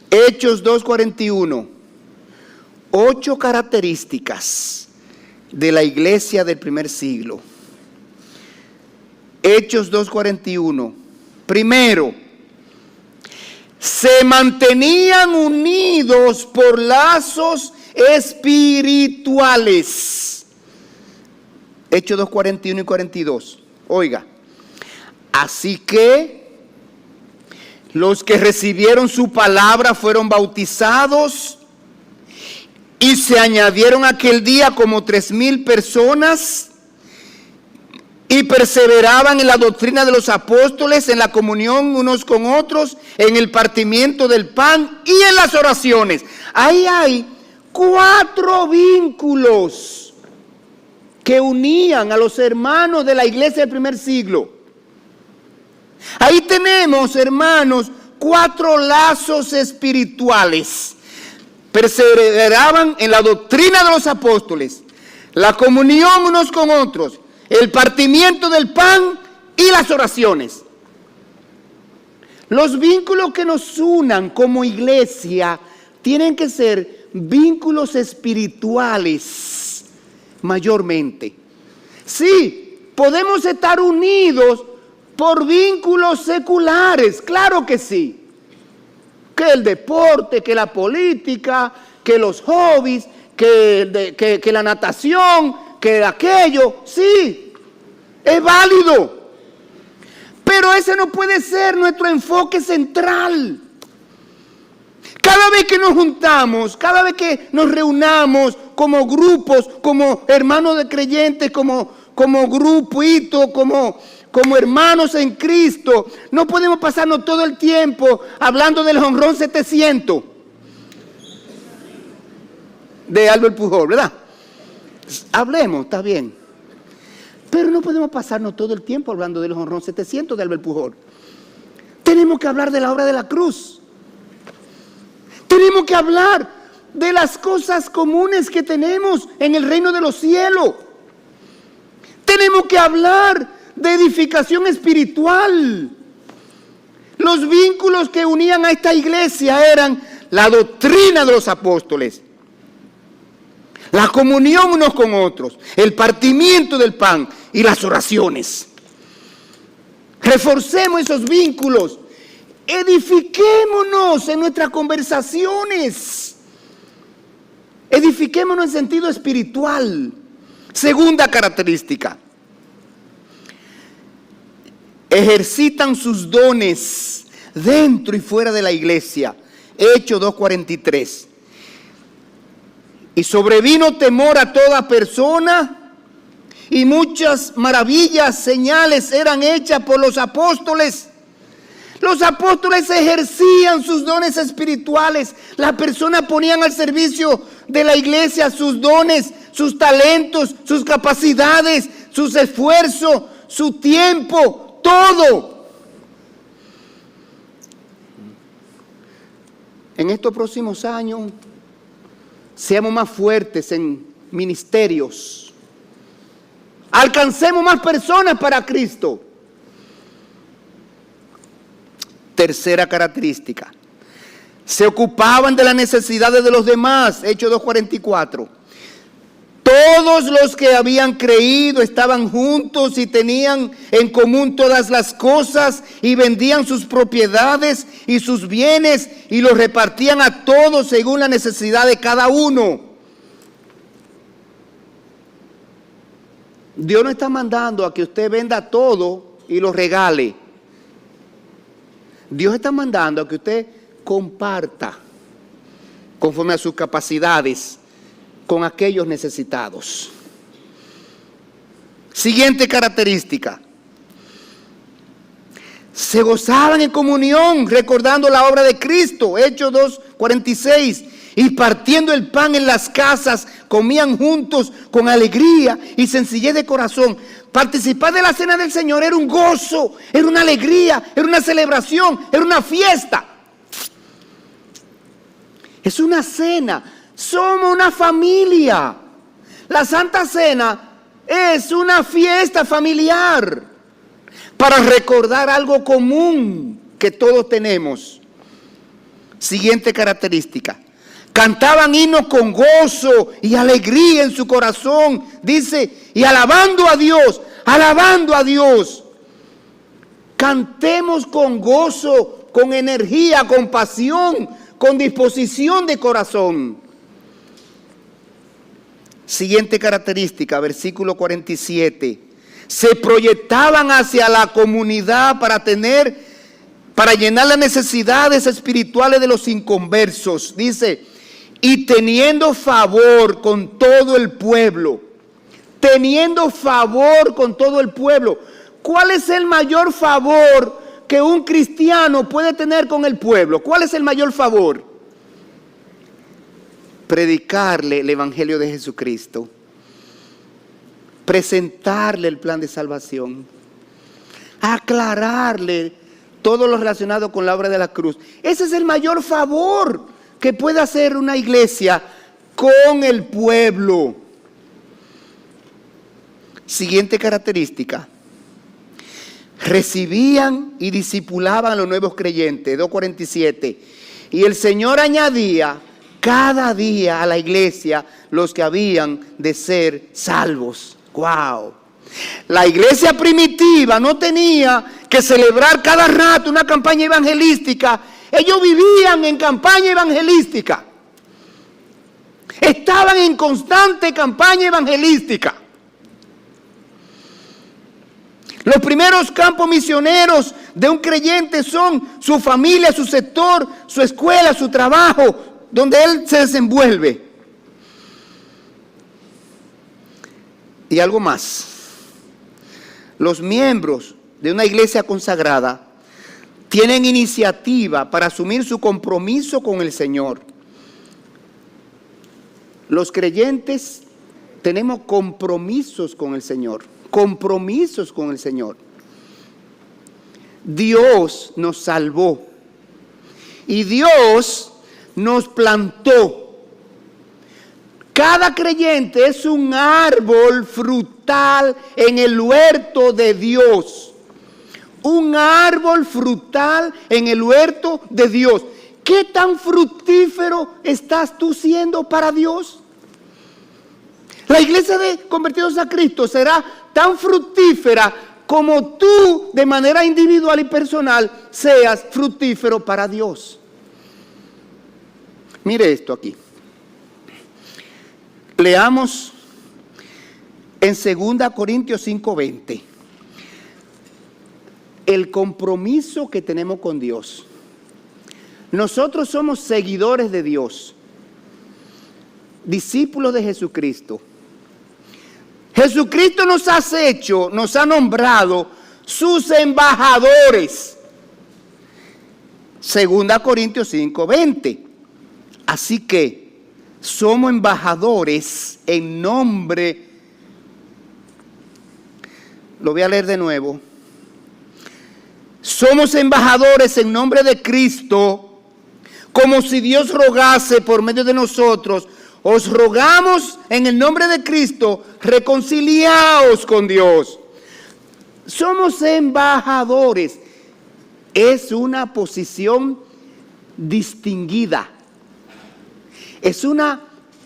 Hechos 2:41. 8 características de la iglesia del primer siglo. Hechos 2:41. Primero, se mantenían unidos por lazos espirituales. Hechos 2:41 y 42. Oiga, así que los que recibieron su palabra fueron bautizados y se añadieron aquel día como 3,000 personas y perseveraban en la doctrina de los apóstoles, en la comunión unos con otros, en el partimiento del pan y en las oraciones. Ahí hay 4 vínculos que unían a los hermanos de la iglesia del primer siglo. Ahí tenemos, hermanos, 4 lazos espirituales. Perseveraban en la doctrina de los apóstoles, la comunión unos con otros, el partimiento del pan y las oraciones. Los vínculos que nos unan como iglesia tienen que ser vínculos espirituales mayormente. Sí, podemos estar unidos por vínculos seculares, claro que sí. Que el deporte, que la política, que los hobbies, que la natación, que aquello, sí, es válido. Pero ese no puede ser nuestro enfoque central. Cada vez que nos juntamos, cada vez que nos reunamos como grupos, como hermanos de creyentes, como grupito, como hermanos en Cristo, no podemos pasarnos todo el tiempo hablando del jonrón 700 de Albert Pujol, ¿verdad? Hablemos, está bien. Pero no podemos pasarnos todo el tiempo hablando del jonrón 700 de Albert Pujol. Tenemos que hablar de la obra de la cruz. Tenemos que hablar de las cosas comunes que tenemos en el reino de los cielos. Tenemos que hablar de edificación espiritual. Los vínculos que unían a esta iglesia eran la doctrina de los apóstoles, la comunión unos con otros, el partimiento del pan y las oraciones. Reforcemos esos vínculos. Edifiquémonos en nuestras conversaciones. Edifiquémonos en sentido espiritual. Segunda característica. Ejercitan sus dones dentro y fuera de la iglesia. Hechos 2:43. Y sobrevino temor a toda persona, y muchas maravillas, señales eran hechas por los apóstoles. Los apóstoles ejercían sus dones espirituales. Las personas ponían al servicio de la iglesia sus dones, sus talentos, sus capacidades, sus esfuerzos, su tiempo, todo. En estos próximos años, seamos más fuertes en ministerios. Alcancemos más personas para Cristo. Tercera característica. Se ocupaban de las necesidades de los demás. Hechos 2:44. Todos los que habían creído estaban juntos y tenían en común todas las cosas y vendían sus propiedades y sus bienes y los repartían a todos según la necesidad de cada uno. Dios no está mandando a que usted venda todo y lo regale. Dios está mandando a que usted comparta conforme a sus capacidades con aquellos necesitados. Siguiente característica. Se gozaban en comunión, recordando la obra de Cristo, Hechos 2:46, y partiendo el pan en las casas, comían juntos con alegría y sencillez de corazón. Participar de la cena del Señor era un gozo, era una alegría, era una celebración, era una fiesta. Es una cena, somos una familia. La Santa Cena es una fiesta familiar para recordar algo común que todos tenemos. Siguiente característica. Cantaban himnos con gozo y alegría en su corazón. Dice, y alabando a Dios, alabando a Dios. Cantemos con gozo, con energía, con pasión, con disposición de corazón. Siguiente característica, versículo 47. Se proyectaban hacia la comunidad para llenar las necesidades espirituales de los inconversos. Dice, y teniendo favor con todo el pueblo. Teniendo favor con todo el pueblo. ¿Cuál es el mayor favor que un cristiano puede tener con el pueblo? ¿Cuál es el mayor favor? Predicarle el evangelio de Jesucristo. Presentarle el plan de salvación. Aclararle todo lo relacionado con la obra de la cruz. Ese es el mayor favor que puede hacer una iglesia con el pueblo. Siguiente característica. Recibían y discipulaban a los nuevos creyentes. 2:47. Y el Señor añadía cada día a la iglesia los que habían de ser salvos. ¡Wow! La iglesia primitiva no tenía que celebrar cada rato una campaña evangelística. Ellos vivían en campaña evangelística. Estaban en constante campaña evangelística. Los primeros campos misioneros de un creyente son su familia, su sector, su escuela, su trabajo, donde él se desenvuelve. Y algo más. Los miembros de una iglesia consagrada tienen iniciativa para asumir su compromiso con el Señor. Los creyentes tenemos compromisos con el Señor. Compromisos con el Señor. Dios nos salvó. Y Dios nos plantó. Cada creyente es un árbol frutal en el huerto de Dios. Un árbol frutal en el huerto de Dios. ¿Qué tan fructífero estás tú siendo para Dios? La iglesia de convertidos a Cristo será tan fructífera como tú de manera individual y personal seas fructífero para Dios. Mire esto aquí. Leamos en 2 Corintios 5:20. El compromiso que tenemos con Dios. Nosotros somos seguidores de Dios, discípulos de Jesucristo. Jesucristo nos ha nombrado sus embajadores. 2 Corintios 5:20. Así que somos embajadores en nombre. Lo voy a leer de nuevo. Somos embajadores en nombre de Cristo, como si Dios rogase por medio de nosotros. Os rogamos en el nombre de Cristo, reconciliaos con Dios. Somos embajadores. Es una posición distinguida. Es una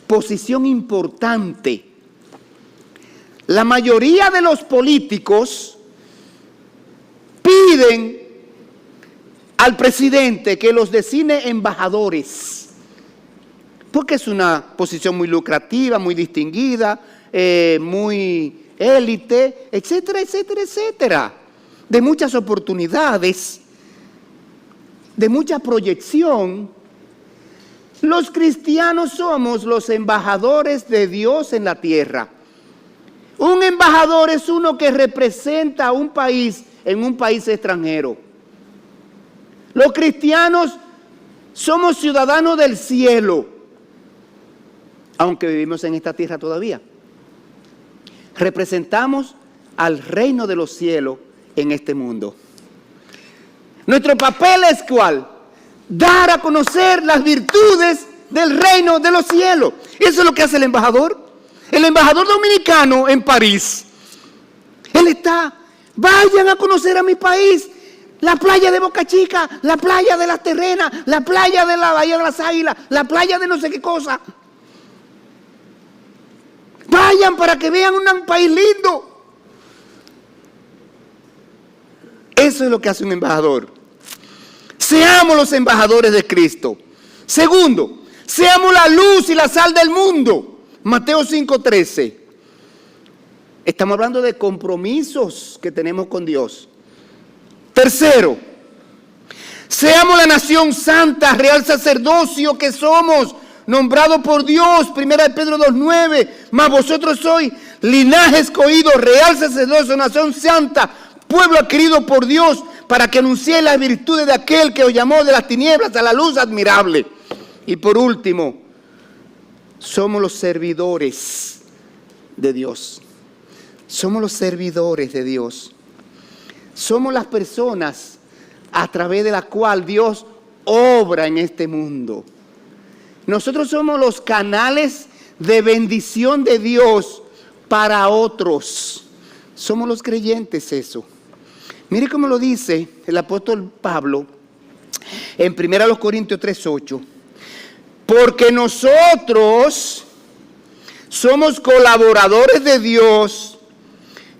posición importante. La mayoría de los políticos piden al presidente que los designe embajadores, porque es una posición muy lucrativa, muy distinguida, muy élite, etcétera, etcétera, etcétera. De muchas oportunidades, de mucha proyección. Los cristianos somos los embajadores de Dios en la tierra. Un embajador es uno que representa a un país en un país extranjero. Los cristianos somos ciudadanos del cielo, aunque vivimos en esta tierra todavía. Representamos al reino de los cielos en este mundo. Nuestro papel es ¿cuál? Dar a conocer las virtudes del reino de los cielos. Eso es lo que hace el embajador. El embajador dominicano en París, él está, vayan a conocer a mi país, la playa de Boca Chica, la playa de las Terrenas, la playa de la Bahía de las Águilas, la playa de no sé qué cosa. Vayan para que vean un país lindo. Eso es lo que hace un embajador. Seamos los embajadores de Cristo. Segundo, seamos la luz y la sal del mundo. Mateo 5:13. Estamos hablando de compromisos que tenemos con Dios. Tercero, seamos la nación santa, real sacerdocio que somos, nombrado por Dios. 1 Pedro 2:9. Mas vosotros sois linaje escogido, real sacerdocio, nación santa, pueblo adquirido por Dios, para que anunciéis las virtudes de aquel que os llamó de las tinieblas a la luz admirable. Y por último, somos los servidores de Dios. Somos los servidores de Dios. Somos las personas a través de la cual Dios obra en este mundo. Nosotros somos los canales de bendición de Dios para otros. Somos los creyentes eso. Mire cómo lo dice el apóstol Pablo en 1 Corintios 3:8. Porque nosotros somos colaboradores de Dios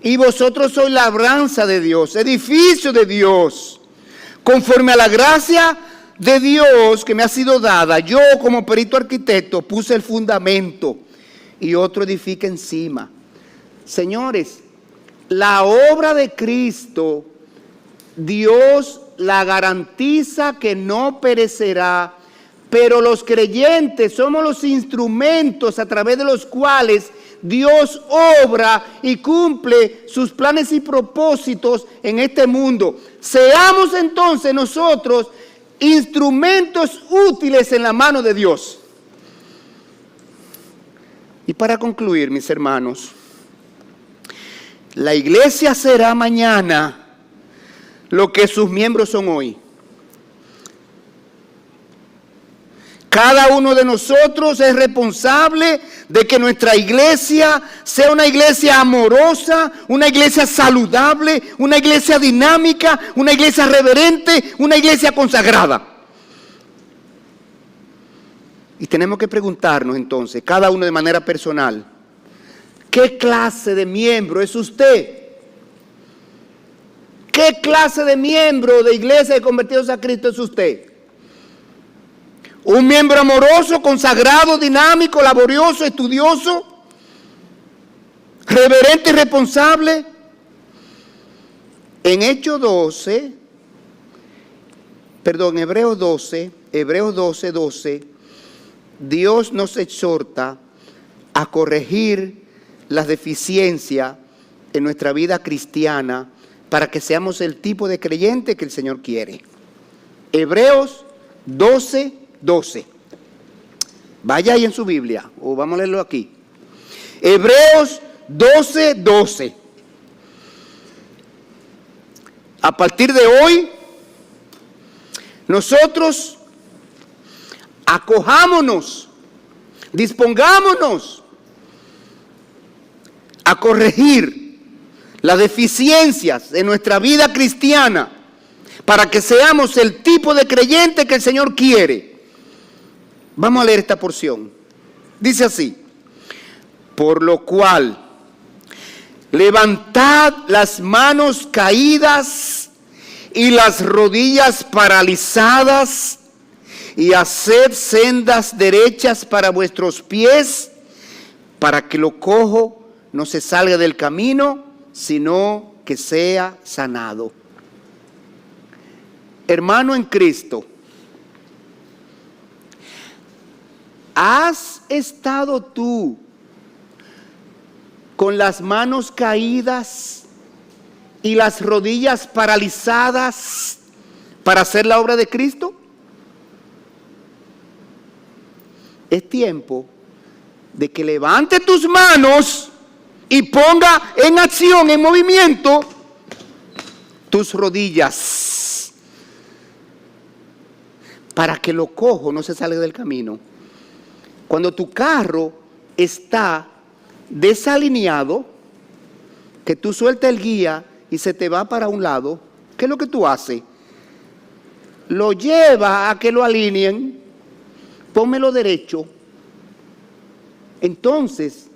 y vosotros sois labranza de Dios, edificio de Dios. Conforme a la gracia de Dios que me ha sido dada, yo como perito arquitecto puse el fundamento y otro edifica encima. Señores, la obra de Cristo, Dios la garantiza que no perecerá. Pero los creyentes somos los instrumentos a través de los cuales Dios obra y cumple sus planes y propósitos en este mundo. Seamos entonces nosotros instrumentos útiles en la mano de Dios. Y para concluir, mis hermanos, la iglesia será mañana lo que sus miembros son hoy. Cada uno de nosotros es responsable de que nuestra iglesia sea una iglesia amorosa, una iglesia saludable, una iglesia dinámica, una iglesia reverente, una iglesia consagrada. Y tenemos que preguntarnos entonces, cada uno de manera personal, ¿qué clase de miembro es usted? ¿Qué clase de miembro de iglesia de convertidos a Cristo es usted? Un miembro amoroso, consagrado, dinámico, laborioso, estudioso, reverente y responsable. En Hebreos 12, Dios nos exhorta a corregir las deficiencias en nuestra vida cristiana para que seamos el tipo de creyente que el Señor quiere. Hebreos 12. Vaya ahí en su Biblia, o vamos a leerlo aquí. Hebreos 12. A partir de hoy, nosotros acojámonos, dispongámonos a corregir las deficiencias de nuestra vida cristiana para que seamos el tipo de creyente que el Señor quiere. Vamos a leer esta porción. Dice así: por lo cual, levantad las manos caídas y las rodillas paralizadas y haced sendas derechas para vuestros pies, para que lo cojo no se salga del camino, sino que sea sanado. Hermano en Cristo, ¿has estado tú con las manos caídas y las rodillas paralizadas para hacer la obra de Cristo? Es tiempo de que levante tus manos y ponga en acción, en movimiento, tus rodillas, para que lo cojo no se salga del camino. Cuando tu carro está desalineado, que tú sueltas el guía y se te va para un lado, ¿qué es lo que tú haces? Lo llevas a que lo alineen, pónmelo derecho. Entonces,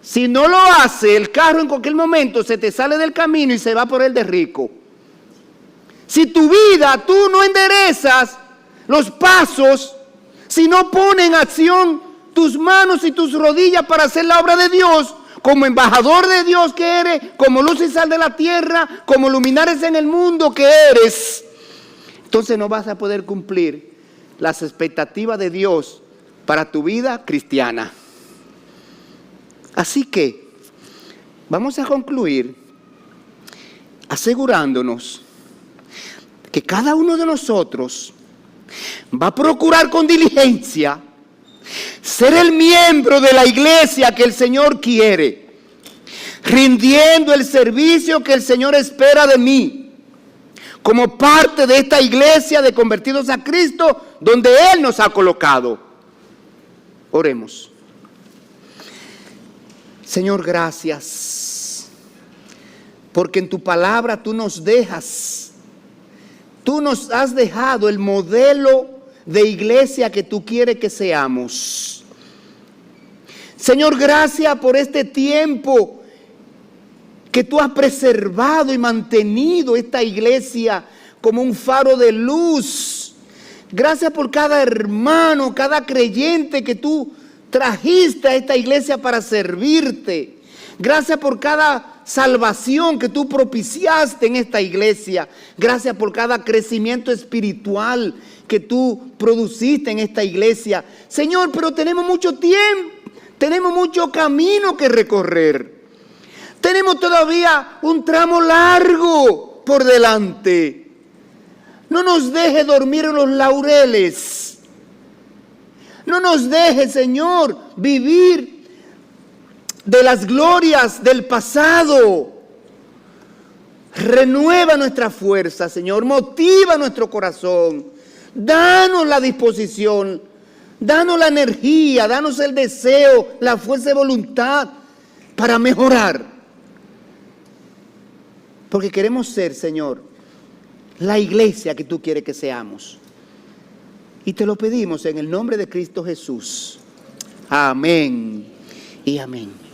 si no lo hace, el carro en cualquier momento se te sale del camino y se va por el de rico. Si tu vida, tú no enderezas los pasos, si no pones en acción tus manos y tus rodillas para hacer la obra de Dios, como embajador de Dios que eres, como luz y sal de la tierra, como luminares en el mundo que eres, entonces no vas a poder cumplir las expectativas de Dios para tu vida cristiana. Así que vamos a concluir asegurándonos que cada uno de nosotros va a procurar con diligencia ser el miembro de la iglesia que el Señor quiere, rindiendo el servicio que el Señor espera de mí, como parte de esta iglesia de convertidos a Cristo, donde Él nos ha colocado. Oremos. Señor, gracias, porque en tu palabra tú nos dejas, tú nos has dejado el modelo de iglesia que tú quieres que seamos. Señor, gracias por este tiempo que tú has preservado y mantenido esta iglesia como un faro de luz. Gracias por cada hermano, cada creyente que tú trajiste a esta iglesia para servirte. Gracias por cada salvación que tú propiciaste en esta iglesia. Gracias por cada crecimiento espiritual que tú produciste en esta iglesia. Señor, pero tenemos mucho tiempo, tenemos mucho camino que recorrer. Tenemos todavía un tramo largo por delante. No nos deje dormir en los laureles. No nos deje, Señor, vivir de las glorias del pasado. Renueva nuestra fuerza, Señor. Motiva nuestro corazón. Danos la disposición. Danos la energía. Danos el deseo, la fuerza de voluntad para mejorar. Porque queremos ser, Señor, la iglesia que tú quieres que seamos. Y te lo pedimos en el nombre de Cristo Jesús. Amén y amén.